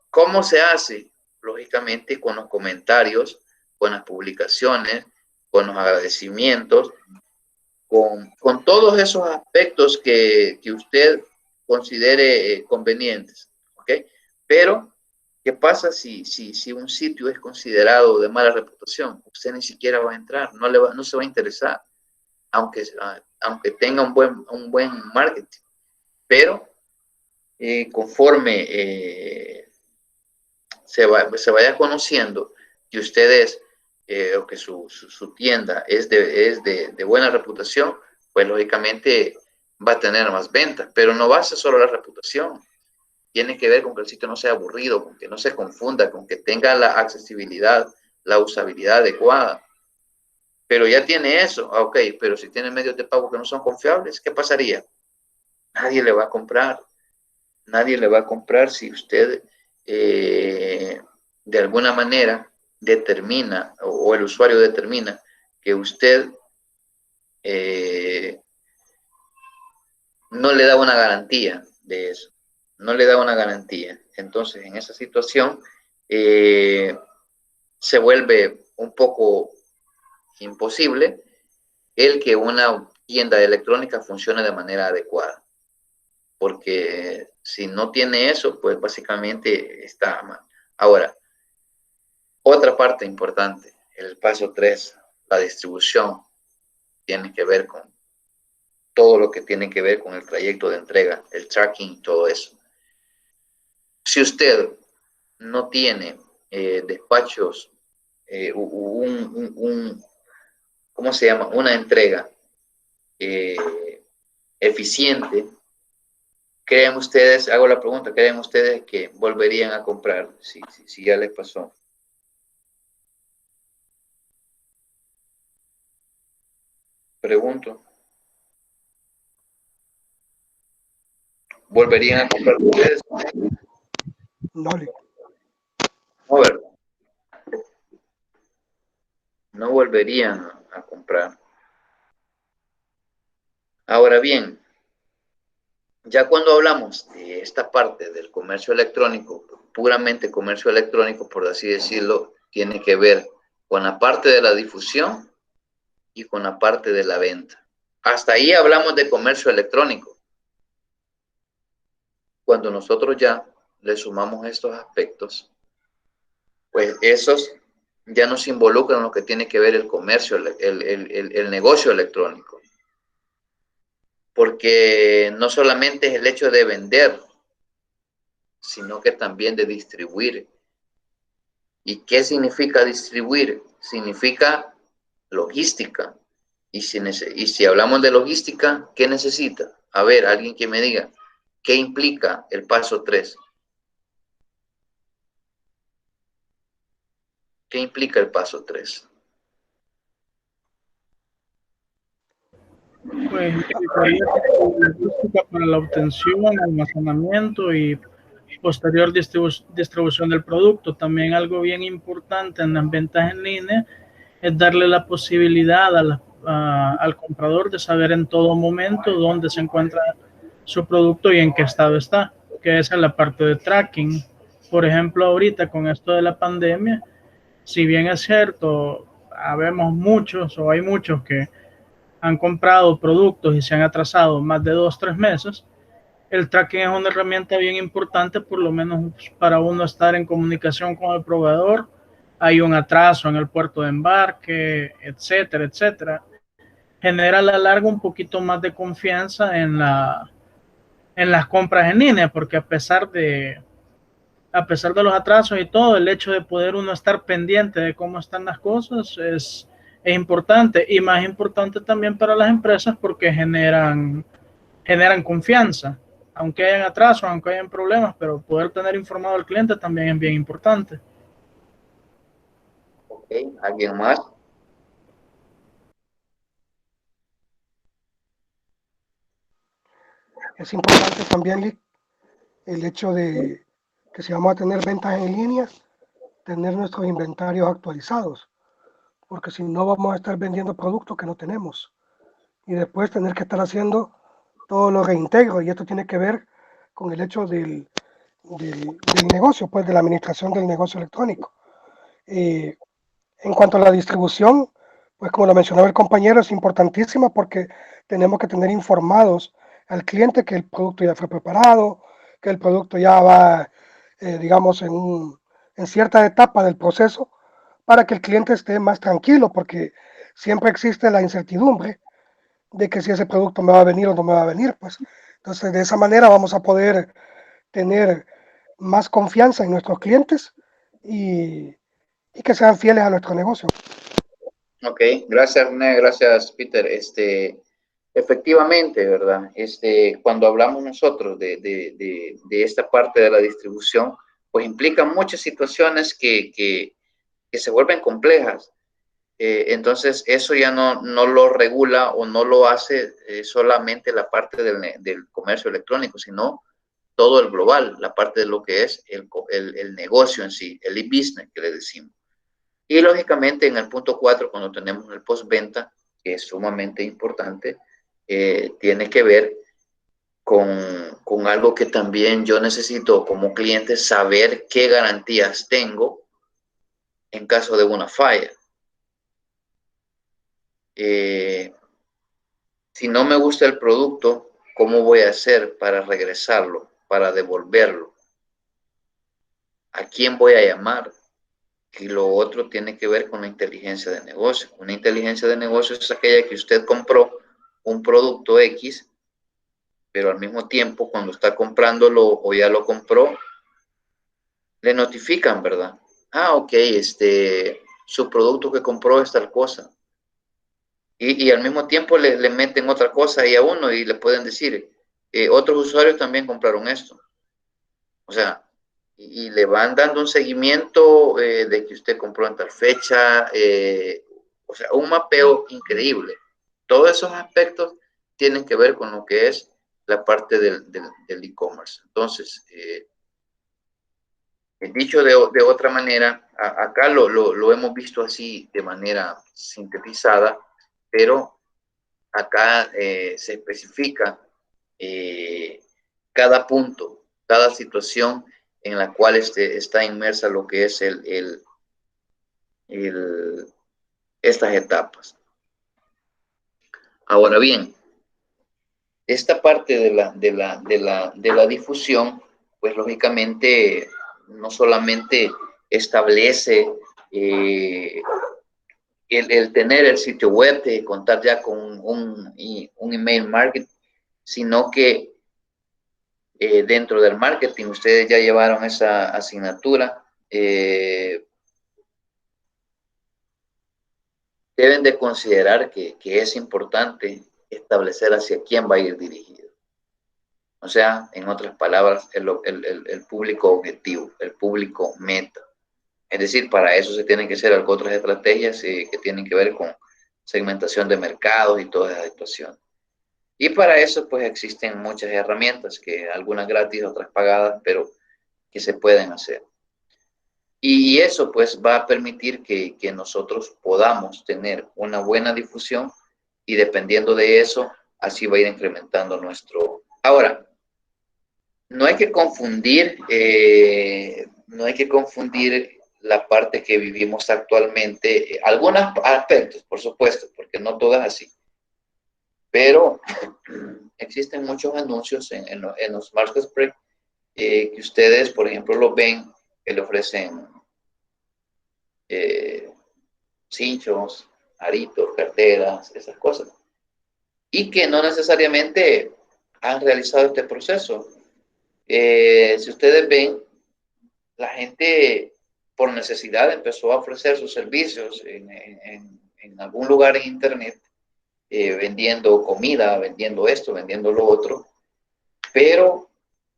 ¿Cómo se hace? Lógicamente con los comentarios, con las publicaciones, con los agradecimientos, con todos esos aspectos que usted considere convenientes, ¿ok? Pero, ¿qué pasa si un sitio es considerado de mala reputación? Usted ni siquiera va a entrar, no se va a interesar, aunque tenga un buen marketing. Pero, conforme se vaya conociendo que ustedes o que su tienda es de buena reputación, pues lógicamente va a tener más ventas, pero no va a ser solo la reputación. Tiene que ver con que el sitio no sea aburrido, con que no se confunda, con que tenga la accesibilidad, la usabilidad adecuada. Pero ya tiene eso, ok, pero si tiene medios de pago que no son confiables, ¿qué pasaría? Nadie le va a comprar. Nadie le va a comprar si usted de alguna manera determina, o el usuario determina que usted no le da una garantía de eso, no le da una garantía. Entonces, en esa situación se vuelve un poco imposible el que una tienda electrónica funcione de manera adecuada, porque si no tiene eso, pues básicamente está mal. Ahora, otra parte importante, el paso 3, la distribución, tiene que ver con todo lo que tiene que ver con el trayecto de entrega, el tracking, todo eso. Si usted no tiene despachos, ¿cómo se llama? Una entrega eficiente, ¿creen ustedes, hago la pregunta, creen ustedes que volverían a comprar si ya les pasó? Pregunto. ¿Volverían a comprar ustedes? No, No, ¿verdad? No volverían a comprar. Ahora bien, ya cuando hablamos de esta parte del comercio electrónico, puramente comercio electrónico, por así decirlo, tiene que ver con la parte de la difusión y con la parte de la venta. Hasta ahí hablamos de comercio electrónico. Cuando nosotros ya le sumamos estos aspectos, pues esos ya nos involucran en lo que tiene que ver el comercio, el negocio electrónico. Porque no solamente es el hecho de vender, sino que también de distribuir. ¿Y qué significa distribuir? Significa logística. Y si hablamos de logística, ¿qué necesita? A ver, alguien que me diga, ¿qué implica el paso 3? ¿Qué implica el paso 3? Pues implicaría logística para la obtención, almacenamiento y posterior distribución del producto. También algo bien importante en las ventas en línea es darle la posibilidad al comprador de saber en todo momento dónde se encuentra su producto y en qué estado está, que esa es la parte de tracking. Por ejemplo, ahorita con esto de la pandemia, si bien es cierto, habemos muchos o hay muchos que han comprado productos y se han atrasado más de 2 o 3 meses, el tracking es una herramienta bien importante, por lo menos para uno estar en comunicación con el proveedor. Hay un atraso en el puerto de embarque, etcétera, etcétera. Genera a la larga un poquito más de confianza en las compras en línea, porque a pesar de los atrasos y todo, el hecho de poder uno estar pendiente de cómo están las cosas es importante, y más importante también para las empresas porque generan confianza, aunque hayan atrasos, aunque hayan problemas, pero poder tener informado al cliente también es bien importante. Ok, Ok, ¿alguien más? Es importante también, Lick, el hecho de que si vamos a tener ventas en línea, tener nuestros inventarios actualizados, porque si no vamos a estar vendiendo productos que no tenemos y después tener que estar haciendo todos los reintegros, y esto tiene que ver con el hecho del negocio, pues de la administración del negocio electrónico. Eh, en cuanto a la distribución, pues como lo mencionaba el compañero, es importantísima porque tenemos que tener informados al cliente que el producto ya fue preparado, que el producto ya va, digamos, en cierta etapa del proceso, para que el cliente esté más tranquilo, porque siempre existe la incertidumbre de que si ese producto me va a venir o no me va a venir, pues. Entonces, de esa manera vamos a poder tener más confianza en nuestros clientes y, y que sean fieles a nuestro negocio. Ok, gracias, René, gracias, Peter. Efectivamente, ¿verdad? Cuando hablamos nosotros de esta parte de la distribución, pues implica muchas situaciones que se vuelven complejas. Entonces, eso ya no lo regula o no lo hace solamente la parte del comercio electrónico, sino todo el global, la parte de lo que es el negocio en sí, el e-business que le decimos. Y lógicamente en el punto 4, cuando tenemos el postventa, que es sumamente importante, tiene que ver con algo que también yo necesito como cliente saber qué garantías tengo en caso de una falla. Si no me gusta el producto, ¿cómo voy a hacer para regresarlo, para devolverlo? ¿A quién voy a llamar? Y lo otro tiene que ver con la inteligencia de negocio. Una inteligencia de negocio es aquella que usted compró un producto X, pero al mismo tiempo cuando está comprándolo o ya lo compró, le notifican, ¿verdad? Ah, ok, su producto que compró es tal cosa. Y al mismo tiempo le meten otra cosa ahí a uno y le pueden decir, otros usuarios también compraron esto. O sea, y le van dando un seguimiento de que usted compró en tal fecha, o sea, un mapeo increíble. Todos esos aspectos tienen que ver con lo que es la parte del e-commerce. Entonces, dicho de otra manera, acá lo hemos visto así de manera sintetizada, pero acá se especifica cada punto, cada situación en la cual está inmersa lo que es estas etapas. Ahora bien, esta parte de la difusión, pues lógicamente no solamente establece el tener el sitio web, de contar ya con un email marketing, sino que dentro del marketing ustedes ya llevaron esa asignatura. Deben de considerar que es importante establecer hacia quién va a ir dirigido. O sea, en otras palabras, el público objetivo, el público meta. Es decir, para eso se tienen que hacer otras estrategias que tienen que ver con segmentación de mercados y toda esa situación. Y para eso, pues existen muchas herramientas, que algunas gratis, otras pagadas, pero que se pueden hacer. Y eso, pues, va a permitir que nosotros podamos tener una buena difusión y dependiendo de eso, así va a ir incrementando nuestro... Ahora, no hay que confundir, la parte que vivimos actualmente, algunos aspectos, por supuesto, porque no todo es así, pero existen muchos anuncios en los marketplaces que ustedes, por ejemplo, lo ven, que le ofrecen cinchos, aritos, carteras, esas cosas, y que no necesariamente han realizado este proceso. Si ustedes ven, la gente por necesidad empezó a ofrecer sus servicios en algún lugar en internet, vendiendo comida, vendiendo esto, vendiendo lo otro, pero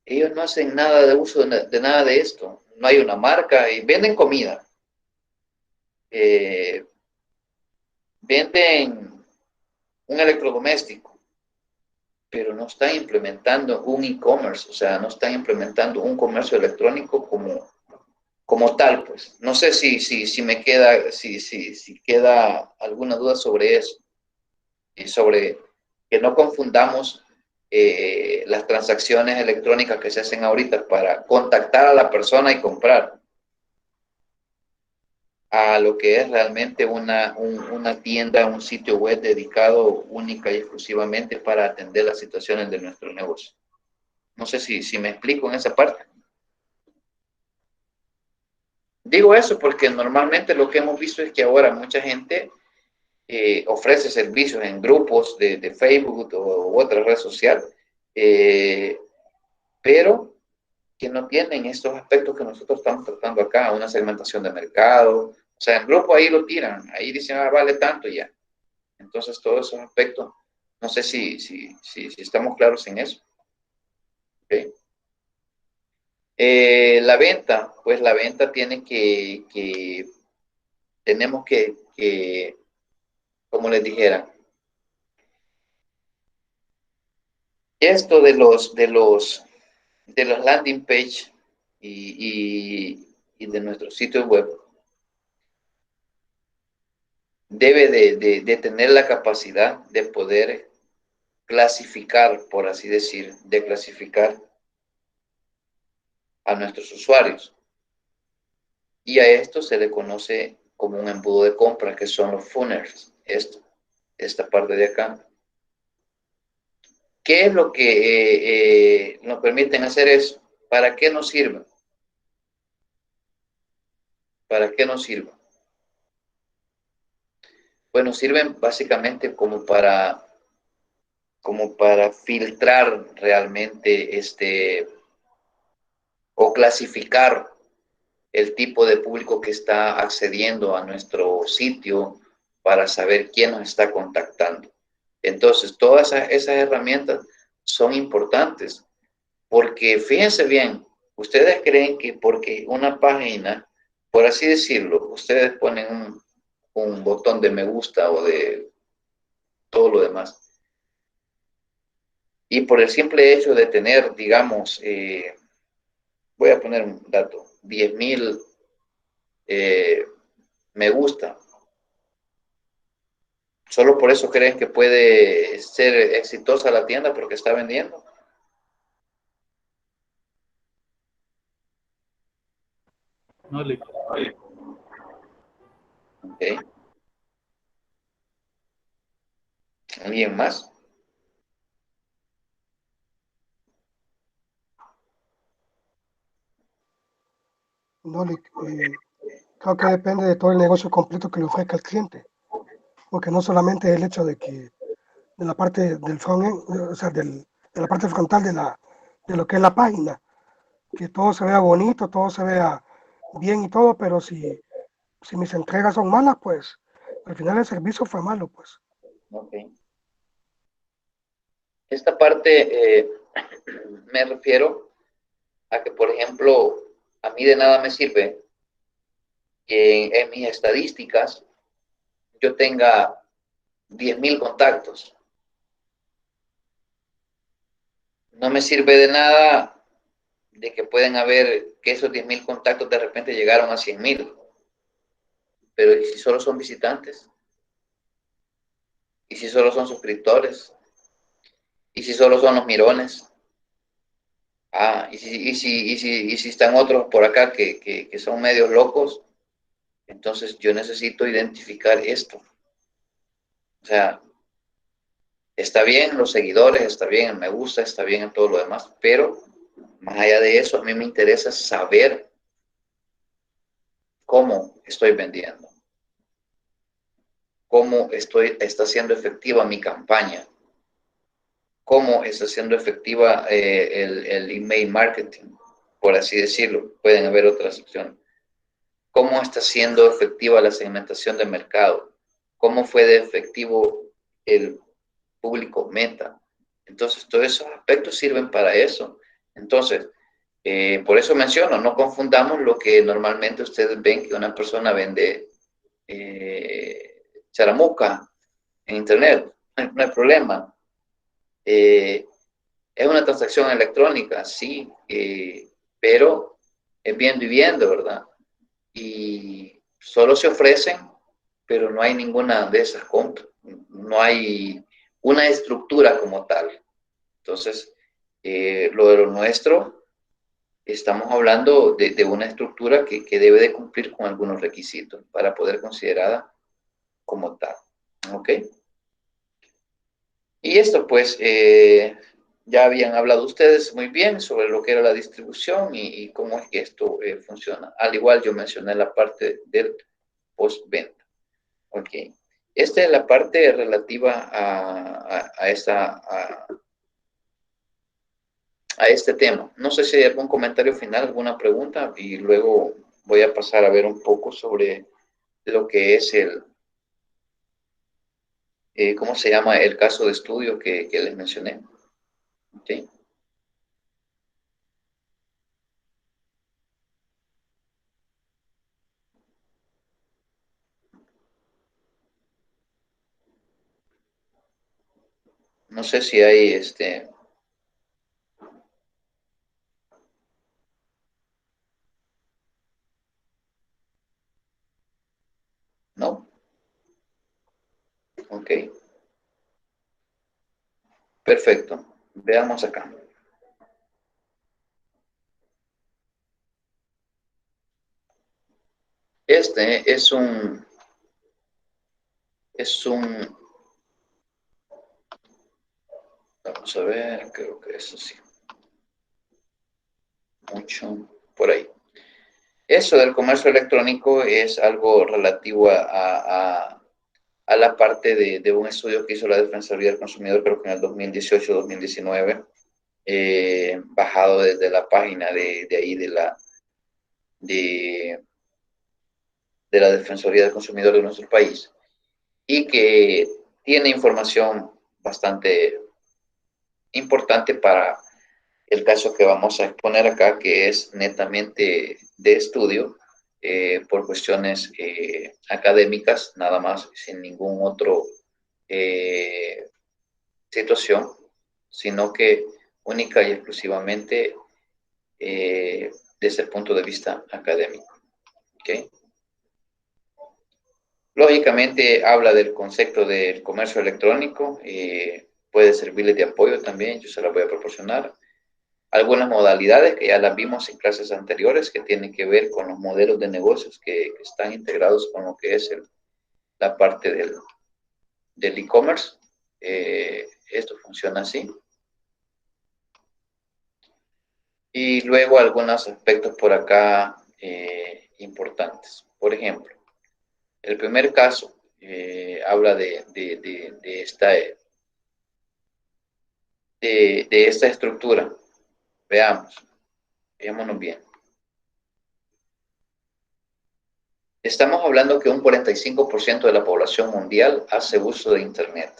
ellos no hacen nada de uso de nada de esto. No hay una marca y venden comida. venden un electrodoméstico, pero no están implementando un e-commerce, o sea, no están implementando un comercio electrónico como tal, pues. No sé si me queda, si queda alguna duda sobre eso, y sobre que no confundamos las transacciones electrónicas que se hacen ahorita para contactar a la persona y comprar, a lo que es realmente una tienda, un sitio web dedicado única y exclusivamente para atender las situaciones de nuestro negocio. No sé si me explico en esa parte. Digo eso porque normalmente lo que hemos visto es que ahora mucha gente ofrece servicios en grupos de Facebook u otra red social, pero que no tienen estos aspectos que nosotros estamos tratando acá, una segmentación de mercado. O sea, en grupo ahí lo tiran, ahí dicen, vale tanto ya. Entonces, todos esos aspectos, no sé si estamos claros en eso. ¿Okay? La venta, pues la venta tiene tenemos que, como les dijera, esto de los landing page y de nuestro sitio web debe de tener la capacidad de poder clasificar, por así decir, de clasificar a nuestros usuarios. Y a esto se le conoce como un embudo de compra, que son los funnels, esta parte de acá. ¿Qué es lo que nos permiten hacer eso? ¿Para qué nos sirve? ¿Para qué nos sirve? Bueno, sirven básicamente como para filtrar realmente o clasificar el tipo de público que está accediendo a nuestro sitio para saber quién nos está contactando. Entonces, todas esas herramientas son importantes porque fíjense bien, ustedes creen que porque una página, por así decirlo, ustedes ponen un botón de me gusta o de todo lo demás, y por el simple hecho de tener, digamos, voy a poner un dato, 10,000 me gusta, solo por eso creen que puede ser exitosa la tienda porque está vendiendo. No, Okay. ¿Alguien más? No, creo que depende de todo el negocio completo que le ofrezca al cliente, porque no solamente el hecho de que de la parte del front-end, o sea, de la parte frontal de lo que es la página, que todo se vea bonito, todo se vea bien y todo, pero si mis entregas son malas, pues al final el servicio fue malo, pues. Okay. Esta parte me refiero a que, por ejemplo, a mí de nada me sirve que en mis estadísticas yo tenga 10,000 contactos. No me sirve de nada de que pueden haber que esos 10,000 contactos de repente llegaron a 100,000. Pero ¿y si solo son visitantes? ¿Y si solo son suscriptores? ¿Y si solo son los mirones? ¿Y si están otros por acá que son medios locos? Entonces yo necesito identificar esto. O sea, está bien los seguidores, está bien el me gusta, está bien en todo lo demás, pero más allá de eso, a mí me interesa saber cómo estoy vendiendo, cómo está siendo efectiva mi campaña, cómo está siendo efectiva el email marketing, por así decirlo. Pueden haber otras opciones. Cómo está siendo efectiva la segmentación de mercado, cómo fue de efectivo el público meta. Entonces, todos esos aspectos sirven para eso. Entonces, por eso menciono, no confundamos lo que normalmente ustedes ven que una persona vende charamusca en internet, no hay problema. Es una transacción electrónica, sí, pero es viendo y viendo, ¿verdad? Y solo se ofrecen, pero no hay ninguna de esas compras, no hay una estructura como tal. Entonces, lo de lo nuestro, estamos hablando de una estructura que debe de cumplir con algunos requisitos para poder considerada como tal. ¿Ok? Y esto pues ya habían hablado ustedes muy bien sobre lo que era la distribución y cómo es que esto funciona. Al igual yo mencioné la parte del postventa. Ok. Esta es la parte relativa a este tema. No sé si hay algún comentario final, alguna pregunta y luego voy a pasar a ver un poco sobre lo que es ¿cómo se llama? El caso de estudio que les mencioné. ¿Sí? No sé si hay ¿no? Ok. Perfecto. Veamos acá. Este es un, vamos a ver, creo que eso sí. Mucho por ahí. Eso del comercio electrónico es algo relativo a la parte de un estudio que hizo la Defensoría del Consumidor, creo que en el 2018-2019, bajado desde la página de ahí de, de la Defensoría del Consumidor de nuestro país, y que tiene información bastante importante para el caso que vamos a exponer acá, que es netamente de estudio, por cuestiones académicas, nada más, sin ningún otro situación, sino que única y exclusivamente desde el punto de vista académico. ¿Okay? Lógicamente habla del concepto del comercio electrónico, puede servirle de apoyo también, yo se la voy a proporcionar. Algunas modalidades que ya las vimos en clases anteriores que tienen que ver con los modelos de negocios que están integrados con lo que es la parte del e-commerce. Esto funciona así. Y luego algunos aspectos por acá importantes. Por ejemplo, el primer caso habla de esta estructura. Veámonos bien. Estamos hablando que un 45% de la población mundial hace uso de Internet.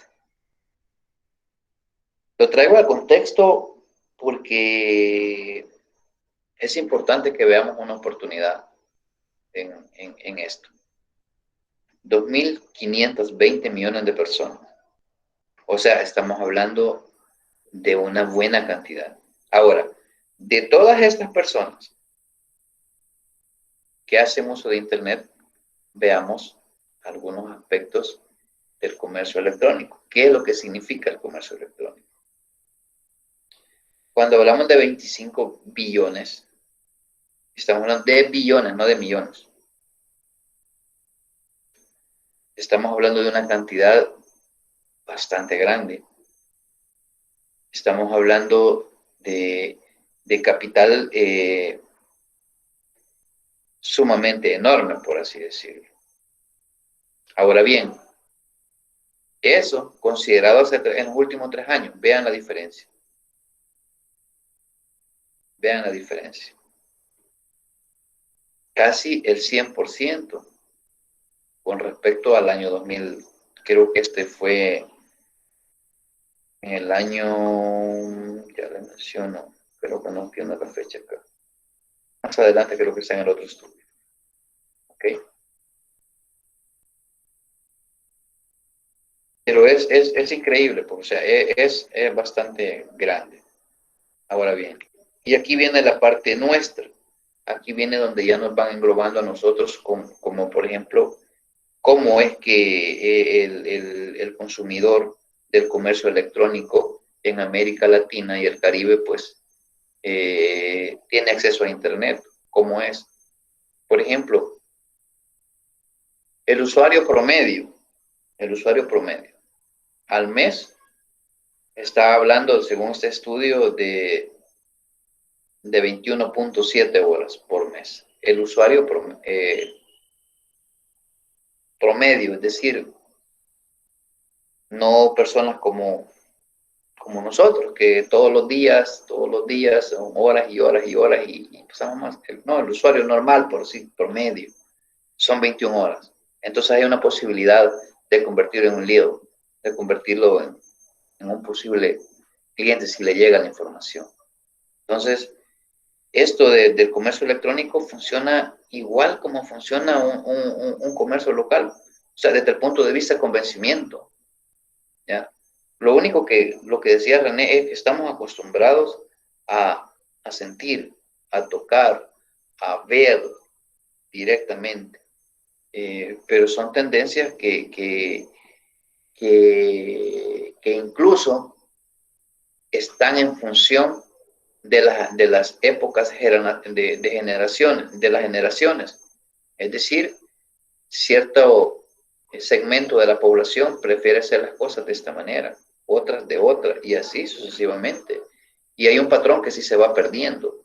Lo traigo al contexto porque es importante que veamos una oportunidad en esto. 2.520 millones de personas. O sea, estamos hablando de una buena cantidad. Ahora, de todas estas personas que hacen uso de Internet, veamos algunos aspectos del comercio electrónico. ¿Qué es lo que significa el comercio electrónico? Cuando hablamos de 25 billones, estamos hablando de billones, no de millones. Estamos hablando de una cantidad bastante grande. Estamos hablando de capital sumamente enorme, por así decirlo. Ahora bien, eso considerado en los últimos 3 años, vean la diferencia. Vean la diferencia. Casi el 100% con respecto al año 2000. Creo que este fue en el año, ya le menciono, creo que no entiendo la fecha acá. Más adelante creo que está en el otro estudio. ¿Ok? Pero es increíble, porque, o sea, es bastante grande. Ahora bien, y aquí viene la parte nuestra. Aquí viene donde ya nos van englobando a nosotros como por ejemplo, cómo es que el consumidor del comercio electrónico en América Latina y el Caribe, pues, tiene acceso a Internet. ¿Cómo es? Por ejemplo, el usuario promedio, al mes está hablando, según este estudio, de 21.7 horas por mes. El usuario promedio, es decir, no personas como nosotros, que todos los días, son horas y horas y horas y pasamos más. No, el usuario normal, por sí, promedio, son 21 horas. Entonces hay una posibilidad de convertirlo en un lío, de convertirlo en un posible cliente si le llega la información. Entonces, esto del comercio electrónico funciona igual como funciona un comercio local. O sea, desde el punto de vista de convencimiento. ¿Ya? Lo que decía René es que estamos acostumbrados a sentir, a tocar, a ver directamente. Pero son tendencias que incluso están en función de las épocas de las generaciones. Es decir, cierto segmento de la población prefiere hacer las cosas de esta manera, otras de otra, y así sucesivamente. Y hay un patrón que sí se va perdiendo.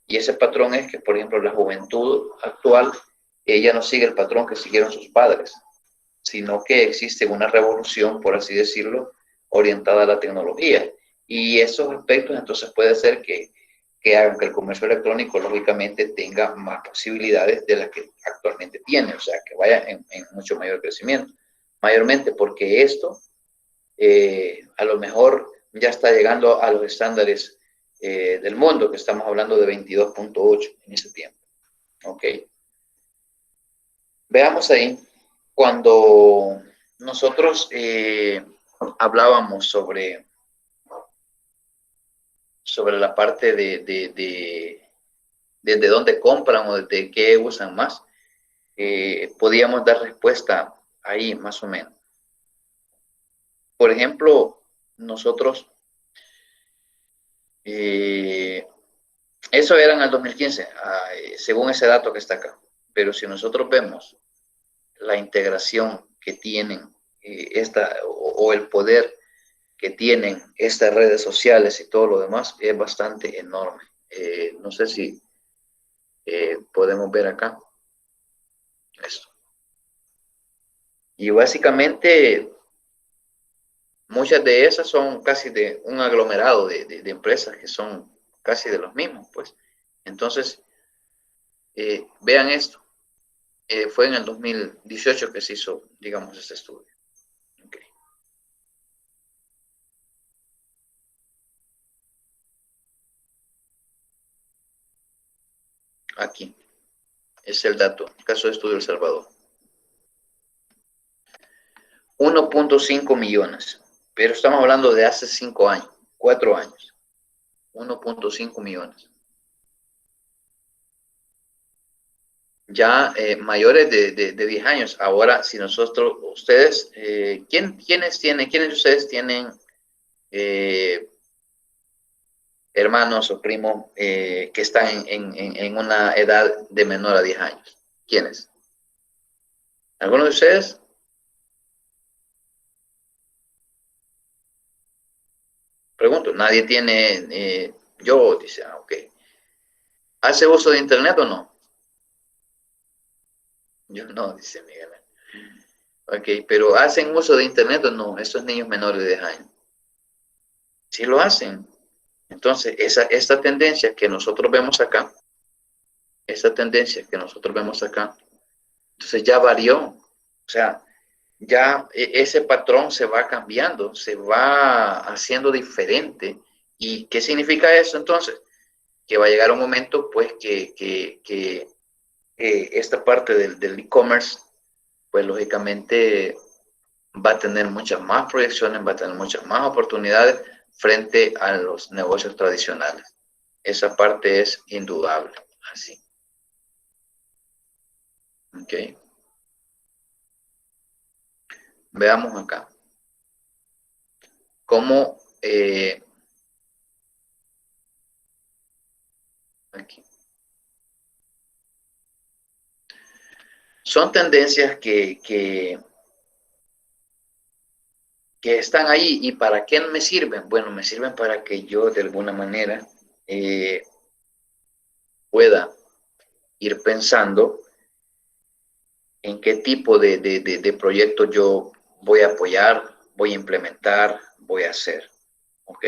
Y ese patrón es que, por ejemplo, la juventud actual, ella no sigue el patrón que siguieron sus padres, sino que existe una revolución, por así decirlo, orientada a la tecnología. Y esos aspectos entonces puede ser que hagan que el comercio electrónico lógicamente tenga más posibilidades de las que actualmente tiene, o sea, que vaya en mucho mayor crecimiento. Mayormente porque esto a lo mejor ya está llegando a los estándares del mundo, que estamos hablando de 22.8 en ese tiempo. Ok. Veamos ahí, cuando nosotros hablábamos sobre la parte de dónde compran o de qué usan más, podíamos dar respuesta ahí más o menos. Por ejemplo, nosotros, eso era en el 2015, según ese dato que está acá, pero si nosotros vemos la integración que tienen o el poder que tienen estas redes sociales y todo lo demás es bastante enorme. No sé si podemos ver acá esto. Y básicamente muchas de esas son casi de un aglomerado de empresas que son casi de los mismos, pues. Entonces, vean esto. Fue en el 2018 que se hizo, digamos, este estudio. Okay. Aquí es el dato, caso de estudio El Salvador. 1.5 millones, pero estamos hablando de hace 5 años, 4 años. 1.5 millones. Ya mayores de 10 años. Ahora, si ustedes, ¿quiénes de ustedes tienen hermanos o primos que están en una edad de menor a 10 años? ¿Quiénes? ¿Alguno de ustedes? Pregunto, nadie tiene, yo, dice, ok. ¿Hace uso de internet o no? Yo no, dice Miguel. Ok, pero ¿hacen uso de internet o no estos niños menores de 10 años? Sí lo hacen. Entonces, esta tendencia que nosotros vemos acá, entonces ya varió. O sea, ya ese patrón se va cambiando, se va haciendo diferente. ¿Y qué significa eso entonces? Que va a llegar un momento, pues, que esta parte del e-commerce, pues, lógicamente va a tener muchas más proyecciones, va a tener muchas más oportunidades frente a los negocios tradicionales. Esa parte es indudable, así. Ok. Veamos acá. Cómo aquí. Son tendencias que están ahí. ¿Y para qué me sirven? Bueno, me sirven para que yo de alguna manera pueda ir pensando en qué tipo de proyectos yo voy a apoyar, voy a implementar, voy a hacer. ¿Ok?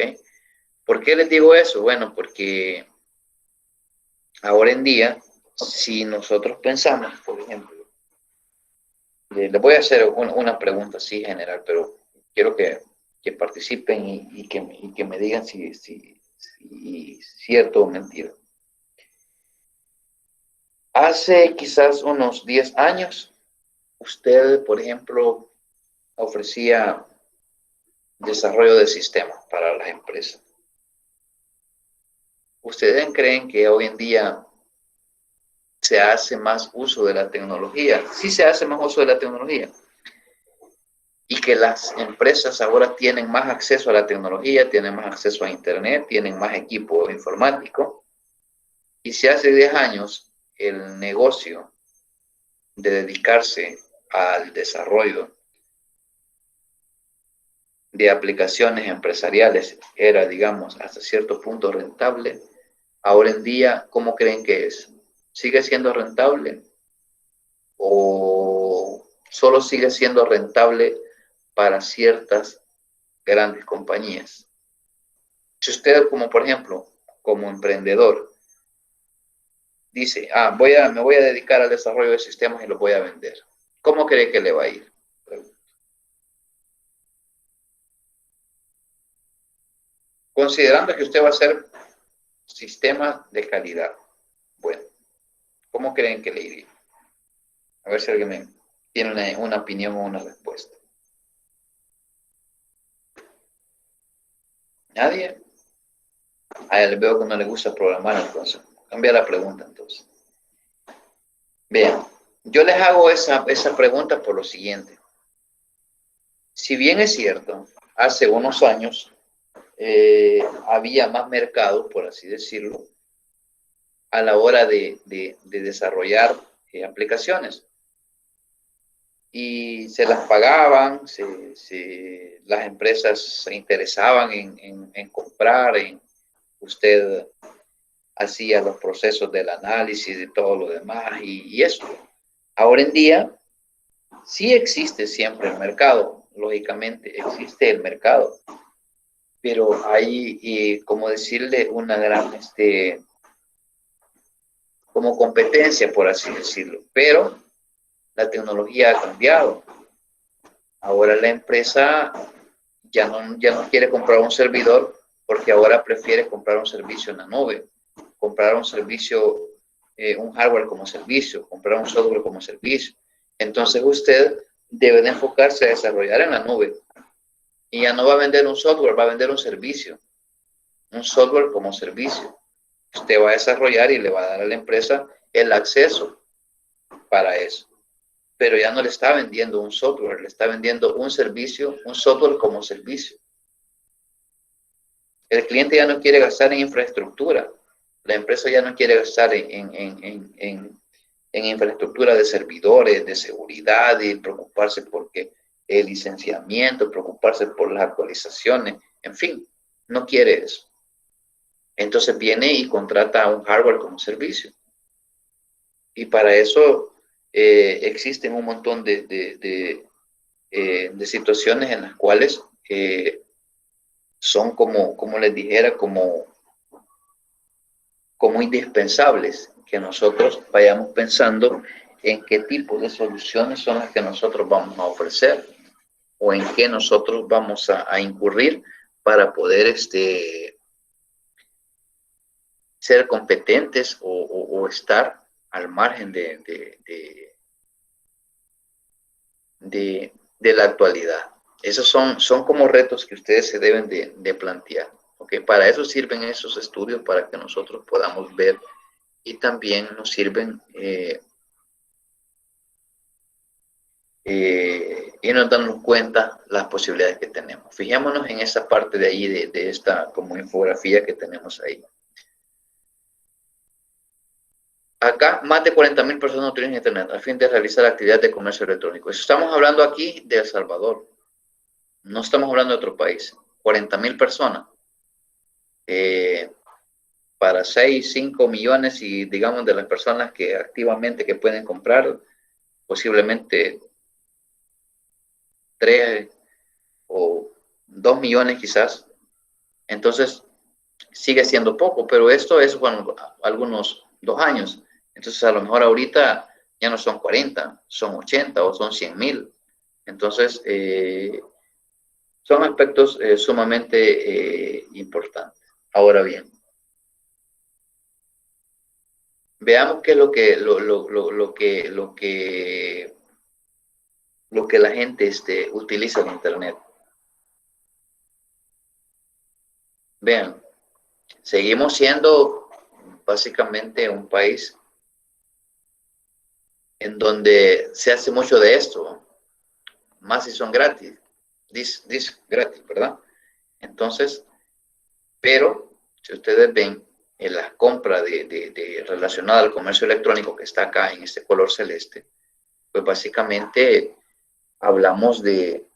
¿Por qué les digo eso? Bueno, porque ahora en día, si nosotros pensamos, por ejemplo, les voy a hacer una pregunta así general, pero quiero que participen y que me digan si cierto o mentira. Hace quizás unos 10 años, usted, por ejemplo, ofrecía desarrollo de sistemas para las empresas. ¿Ustedes creen que hoy en día se hace más uso de la tecnología? Sí se hace más uso de la tecnología. Y que las empresas ahora tienen más acceso a la tecnología, tienen más acceso a Internet, tienen más equipo informático. Y si hace 10 años el negocio de dedicarse al desarrollo de aplicaciones empresariales era, digamos, hasta cierto punto rentable, ahora en día, ¿cómo creen que es? ¿Sigue siendo rentable? ¿O solo sigue siendo rentable para ciertas grandes compañías? Si usted, como por ejemplo, como emprendedor, dice, me voy a dedicar al desarrollo de sistemas y los voy a vender, ¿cómo cree que le va a ir? Considerando que usted va a hacer sistemas de calidad. Bueno, ¿cómo creen que le iría? A ver si alguien tiene una opinión o una respuesta. ¿Nadie? A él veo que no le gusta programar, entonces. Cambia la pregunta, entonces. Bien, yo les hago esa pregunta por lo siguiente. Si bien es cierto, hace unos años había más mercado, por así decirlo, a la hora de desarrollar aplicaciones. Y se las pagaban, las empresas se interesaban en comprar, usted hacía los procesos del análisis de todo lo demás y eso. Ahora en día sí existe siempre el mercado, lógicamente existe el mercado, pero hay, como decirle, una gran, como competencia, por así decirlo, pero la tecnología ha cambiado. Ahora la empresa ya no quiere comprar un servidor porque ahora prefiere comprar un servicio en la nube, comprar un servicio, un hardware como servicio, comprar un software como servicio. Entonces usted debe de enfocarse a desarrollar en la nube y ya no va a vender un software, va a vender un servicio, un software como servicio. Usted va a desarrollar y le va a dar a la empresa el acceso para eso. Pero ya no le está vendiendo un software, le está vendiendo un servicio, un software como servicio. El cliente ya no quiere gastar en infraestructura, la empresa ya no quiere gastar en infraestructura de servidores, de seguridad y preocuparse porque el licenciamiento, preocuparse por las actualizaciones, en fin, no quiere eso. Entonces viene y contrata un hardware como servicio. Y para eso existen un montón de situaciones en las cuales son como les dijera, como indispensables que nosotros vayamos pensando en qué tipo de soluciones son las que nosotros vamos a ofrecer o en qué nosotros vamos a incurrir para poder ser competentes o estar al margen de de la actualidad. Esos son como retos que ustedes se deben de plantear. ¿Okay? Para eso sirven esos estudios, para que nosotros podamos ver, y también nos sirven y nos damos cuenta las posibilidades que tenemos. Fijémonos en esa parte de ahí, de esta como infografía que tenemos ahí. Acá, más de 40,000 personas utilizan Internet a fin de realizar actividades de comercio electrónico. Estamos hablando aquí de El Salvador. No estamos hablando de otro país. 40,000 personas. Para 6, 5 millones y digamos de las personas que activamente que pueden comprar, posiblemente 3 o 2 millones quizás. Entonces, sigue siendo poco, pero esto es, bueno, algunos 2 años. Entonces, a lo mejor ahorita ya no son 40, son 80 o son 100,000. Entonces, son aspectos sumamente importantes. Ahora bien, veamos qué es lo que la gente utiliza en Internet. Vean, seguimos siendo básicamente un país en donde se hace mucho de esto, más si son gratis, gratis, ¿verdad? Entonces, pero si ustedes ven en la compra relacionada al comercio electrónico que está acá en este color celeste, pues básicamente hablamos de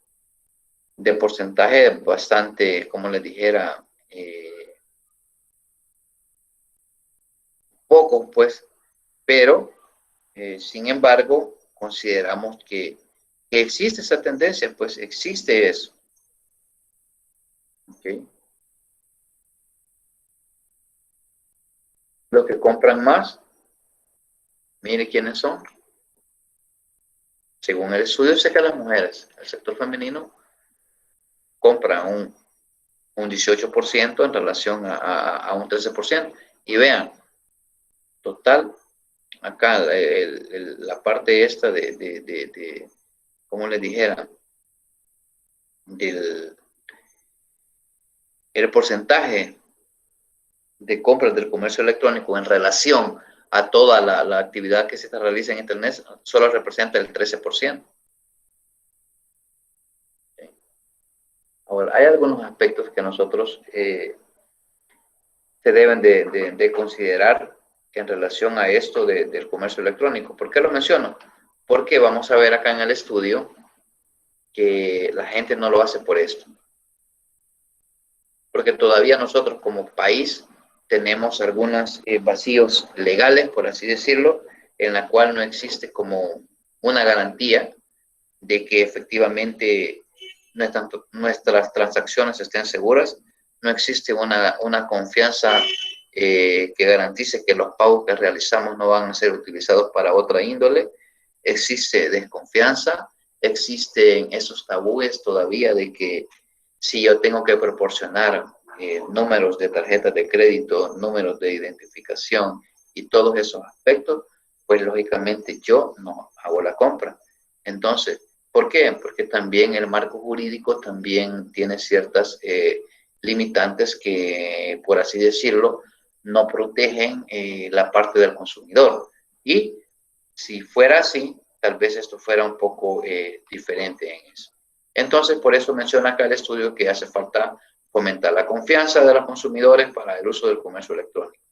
porcentaje bastante, como les dijera, poco, pues, pero sin embargo, consideramos que existe esa tendencia, pues existe eso. ¿Okay? Los que compran más, mire quiénes son. Según el estudio, sé que las mujeres, el sector femenino, compra un 18% en relación a un 13%. Y vean, total, acá la parte esta como les dijera, el porcentaje de compras del comercio electrónico en relación a toda la actividad que se realiza en Internet solo representa el 13%. ¿Okay? Ahora, hay algunos aspectos que nosotros se deben de considerar en relación a esto del comercio electrónico. ¿Por qué lo menciono? Porque vamos a ver acá en el estudio que la gente no lo hace por esto. Porque todavía nosotros como país tenemos algunos vacíos legales, por así decirlo, en la cual no existe como una garantía de que efectivamente nuestras transacciones estén seguras. No existe una confianza que garantice que los pagos que realizamos no van a ser utilizados para otra índole. Existe desconfianza, existen esos tabúes todavía de que si yo tengo que proporcionar números de tarjetas de crédito, números de identificación y todos esos aspectos, pues lógicamente yo no hago la compra. Entonces, ¿por qué? Porque también el marco jurídico también tiene ciertas limitantes que, por así decirlo, no protegen la parte del consumidor. Y si fuera así, tal vez esto fuera un poco diferente en eso. Entonces, por eso menciona acá el estudio que hace falta fomentar la confianza de los consumidores para el uso del comercio electrónico.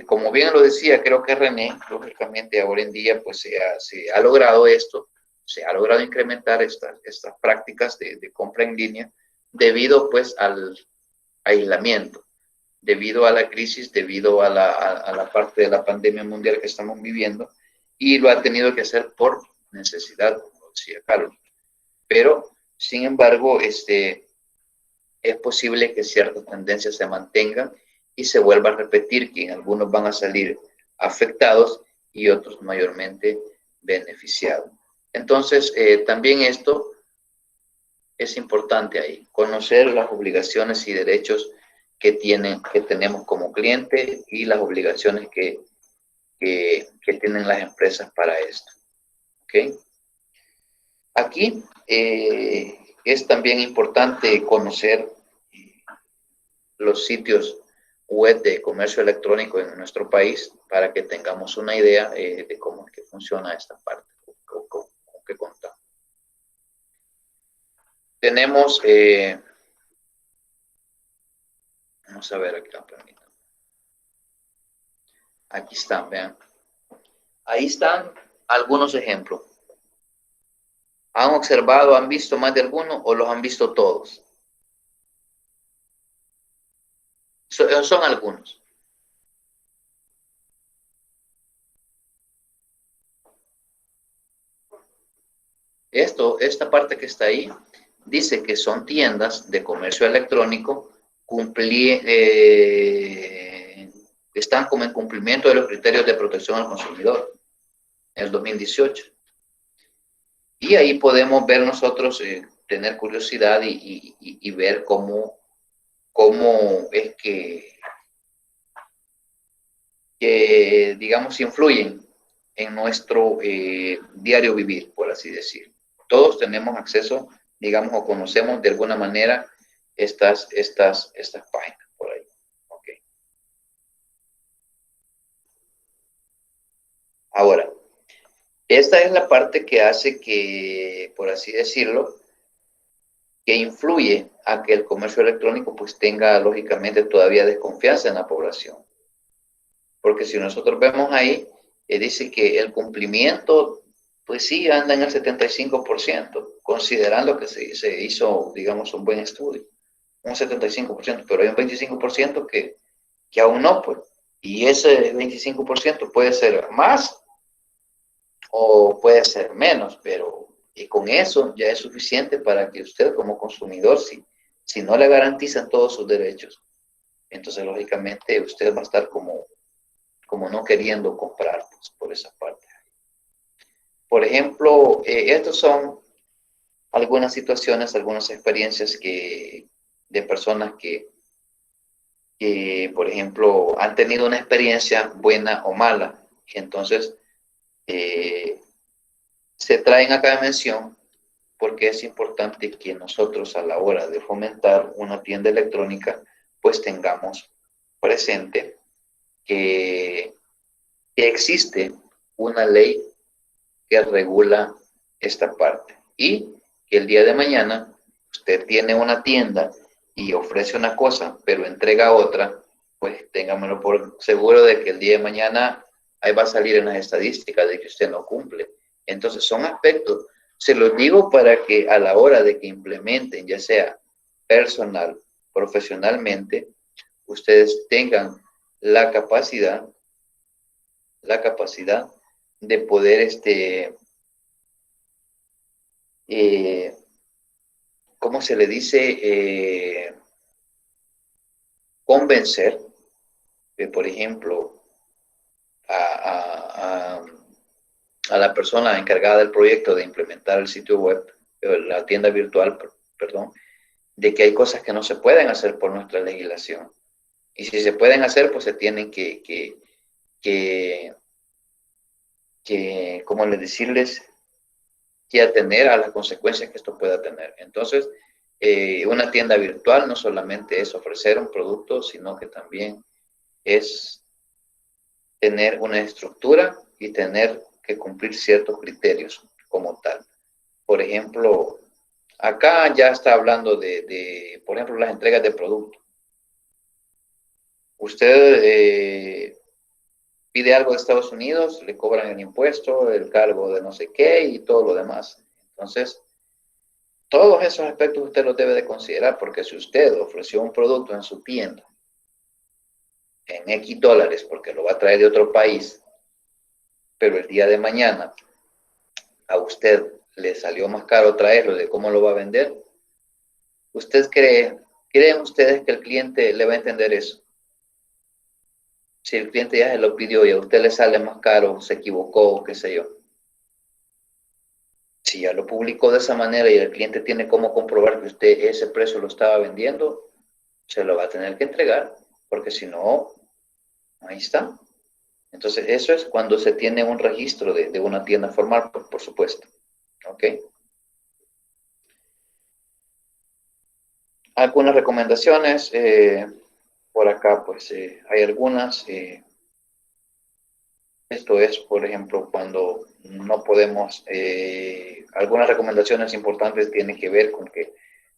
Como bien lo decía, creo que René, lógicamente ahora en día pues se ha logrado esto, se ha logrado incrementar estas prácticas de compra en línea debido pues al aislamiento, debido a la crisis, debido a la parte de la pandemia mundial que estamos viviendo, y lo ha tenido que hacer por necesidad, como decía Carlos. Pero, sin embargo, es posible que ciertas tendencias se mantengan y se vuelva a repetir, que algunos van a salir afectados y otros mayormente beneficiados. Entonces, también esto es importante ahí, conocer las obligaciones y derechos que tenemos como cliente y las obligaciones que tienen las empresas para esto. ¿Okay? Aquí es también importante conocer los sitios web de comercio electrónico en nuestro país para que tengamos una idea de cómo es que funciona esta parte, con qué contamos. Tenemos, vamos a ver aquí, aquí están, vean. Ahí están algunos ejemplos. ¿Han observado, han visto más de alguno o los han visto todos? Son algunos. Esta parte que está ahí, dice que son tiendas de comercio electrónico, están como en cumplimiento de los criterios de protección al consumidor en el 2018. Y ahí podemos ver nosotros, tener curiosidad y ver cómo es que, digamos, influyen en nuestro diario vivir, por así decir. Todos tenemos acceso, digamos, o conocemos de alguna manera estas páginas por ahí. Okay. Ahora, esta es la parte que hace que, por así decirlo, que influye a que el comercio electrónico pues tenga lógicamente todavía desconfianza en la población. Porque si nosotros vemos ahí, dice que el cumplimiento, pues sí, anda en el 75%, considerando que se hizo, digamos, un buen estudio. Un 75%, pero hay un 25% que aún no, pues. Y ese 25% puede ser más o puede ser menos, pero y con eso ya es suficiente para que usted como consumidor, si no le garantizan todos sus derechos, entonces lógicamente usted va a estar como no queriendo comprar pues, por esa parte. Por ejemplo, estas son algunas situaciones, algunas experiencias de personas que, por ejemplo, han tenido una experiencia buena o mala. Y entonces, se traen acá a mención porque es importante que nosotros a la hora de fomentar una tienda electrónica, pues tengamos presente que existe una ley que regula esta parte y que el día de mañana usted tiene una tienda y ofrece una cosa, pero entrega otra, pues téngamelo por seguro de que el día de mañana ahí va a salir en las estadísticas de que usted no cumple. Entonces son aspectos, se los digo para que a la hora de que implementen, ya sea personal, profesionalmente, ustedes tengan la capacidad de poder, ¿cómo se le dice? Convencer, por ejemplo, a la persona encargada del proyecto de implementar el sitio web, la tienda virtual, perdón, de que hay cosas que no se pueden hacer por nuestra legislación. Y si se pueden hacer, pues se tienen ¿cómo le decirles? Que atender a las consecuencias que esto pueda tener. Entonces, una tienda virtual no solamente es ofrecer un producto, sino que también es tener una estructura y tener que cumplir ciertos criterios como tal. Por ejemplo, acá ya está hablando por ejemplo, las entregas de producto. Usted pide algo de Estados Unidos, le cobran el impuesto, el cargo de no sé qué y todo lo demás. Entonces, todos esos aspectos usted los debe de considerar, porque si usted ofreció un producto en su tienda en X dólares, porque lo va a traer de otro país, pero el día de mañana a usted le salió más caro traerlo, de cómo lo va a vender, ¿creen ustedes que el cliente le va a entender eso? Si el cliente ya se lo pidió y a usted le sale más caro, se equivocó, qué sé yo. Si ya lo publicó de esa manera y el cliente tiene cómo comprobar que usted ese precio lo estaba vendiendo, se lo va a tener que entregar, porque si no, ahí está. Entonces, eso es cuando se tiene un registro de una tienda formal, por supuesto. ¿Ok? Algunas recomendaciones, por acá pues hay algunas. Esto es, por ejemplo, cuando no podemos, algunas recomendaciones importantes tienen que ver con que,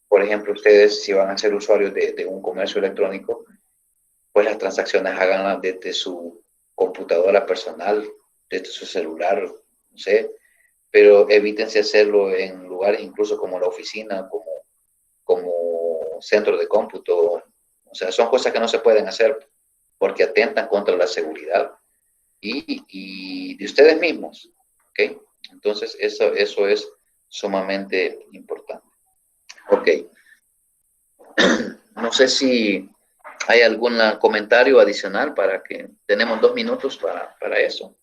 por ejemplo, ustedes si van a ser usuarios de un comercio electrónico, pues las transacciones háganlas desde su computadora personal, desde su celular, no sé, pero evítense hacerlo en lugares incluso como la oficina, como centro de cómputo. O sea, son cosas que no se pueden hacer porque atentan contra la seguridad y de ustedes mismos, ¿ok? Entonces, eso es sumamente importante. Ok. No sé si hay algún comentario adicional para que tenemos 2 minutos para eso.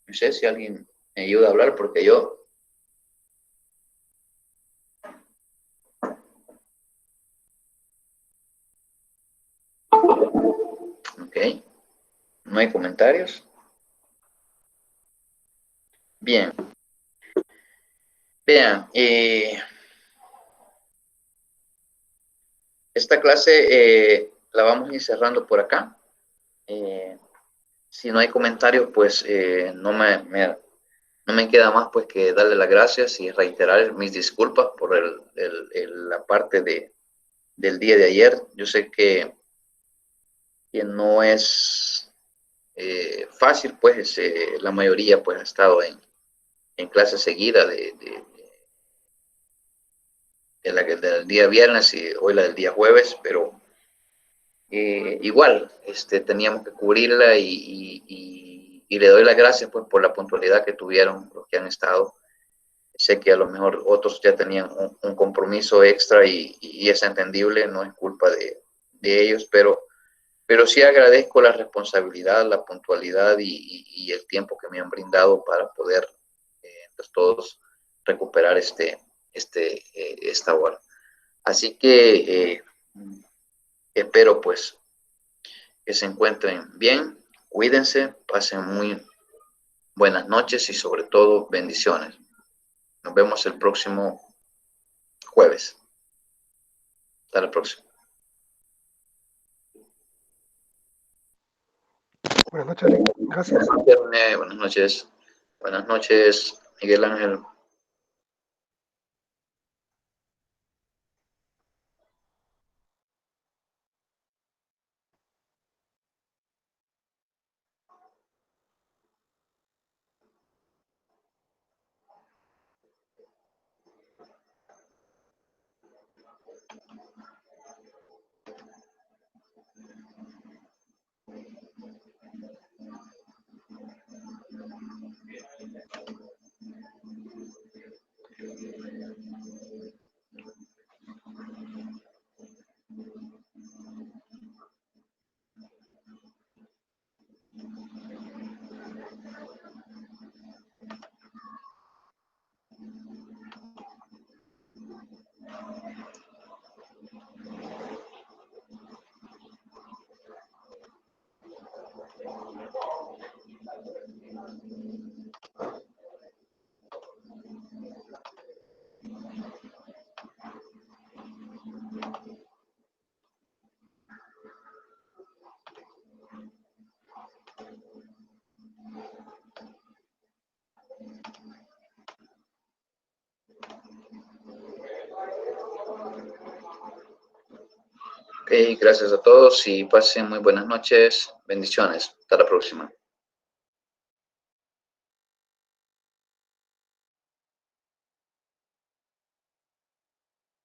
No sé si alguien me ayuda a hablar porque yo... Ok. ¿No hay comentarios? Bien. Vean, esta clase la vamos a ir cerrando por acá. Si no hay comentarios, pues no me queda más pues que darle las gracias y reiterar mis disculpas por la parte del día de ayer. Yo sé que no es fácil, pues la mayoría pues ha estado en clase seguida del día viernes y hoy la del día jueves, pero igual teníamos que cubrirla y le doy las gracias pues por la puntualidad que tuvieron los que han estado. Sé que a lo mejor otros ya tenían un compromiso extra y es entendible, no es culpa de ellos, pero sí agradezco la responsabilidad, la puntualidad y el tiempo que me han brindado para poder pues todos recuperar esta hora. Así que espero pues que se encuentren bien, cuídense, pasen muy buenas noches y sobre todo bendiciones. Nos vemos el próximo jueves. Hasta la próxima. Buenas noches, Lee. Gracias. Buenas noches. Buenas noches, Miguel Ángel. Ok, gracias a todos y pasen muy buenas noches. Bendiciones. Hasta la próxima.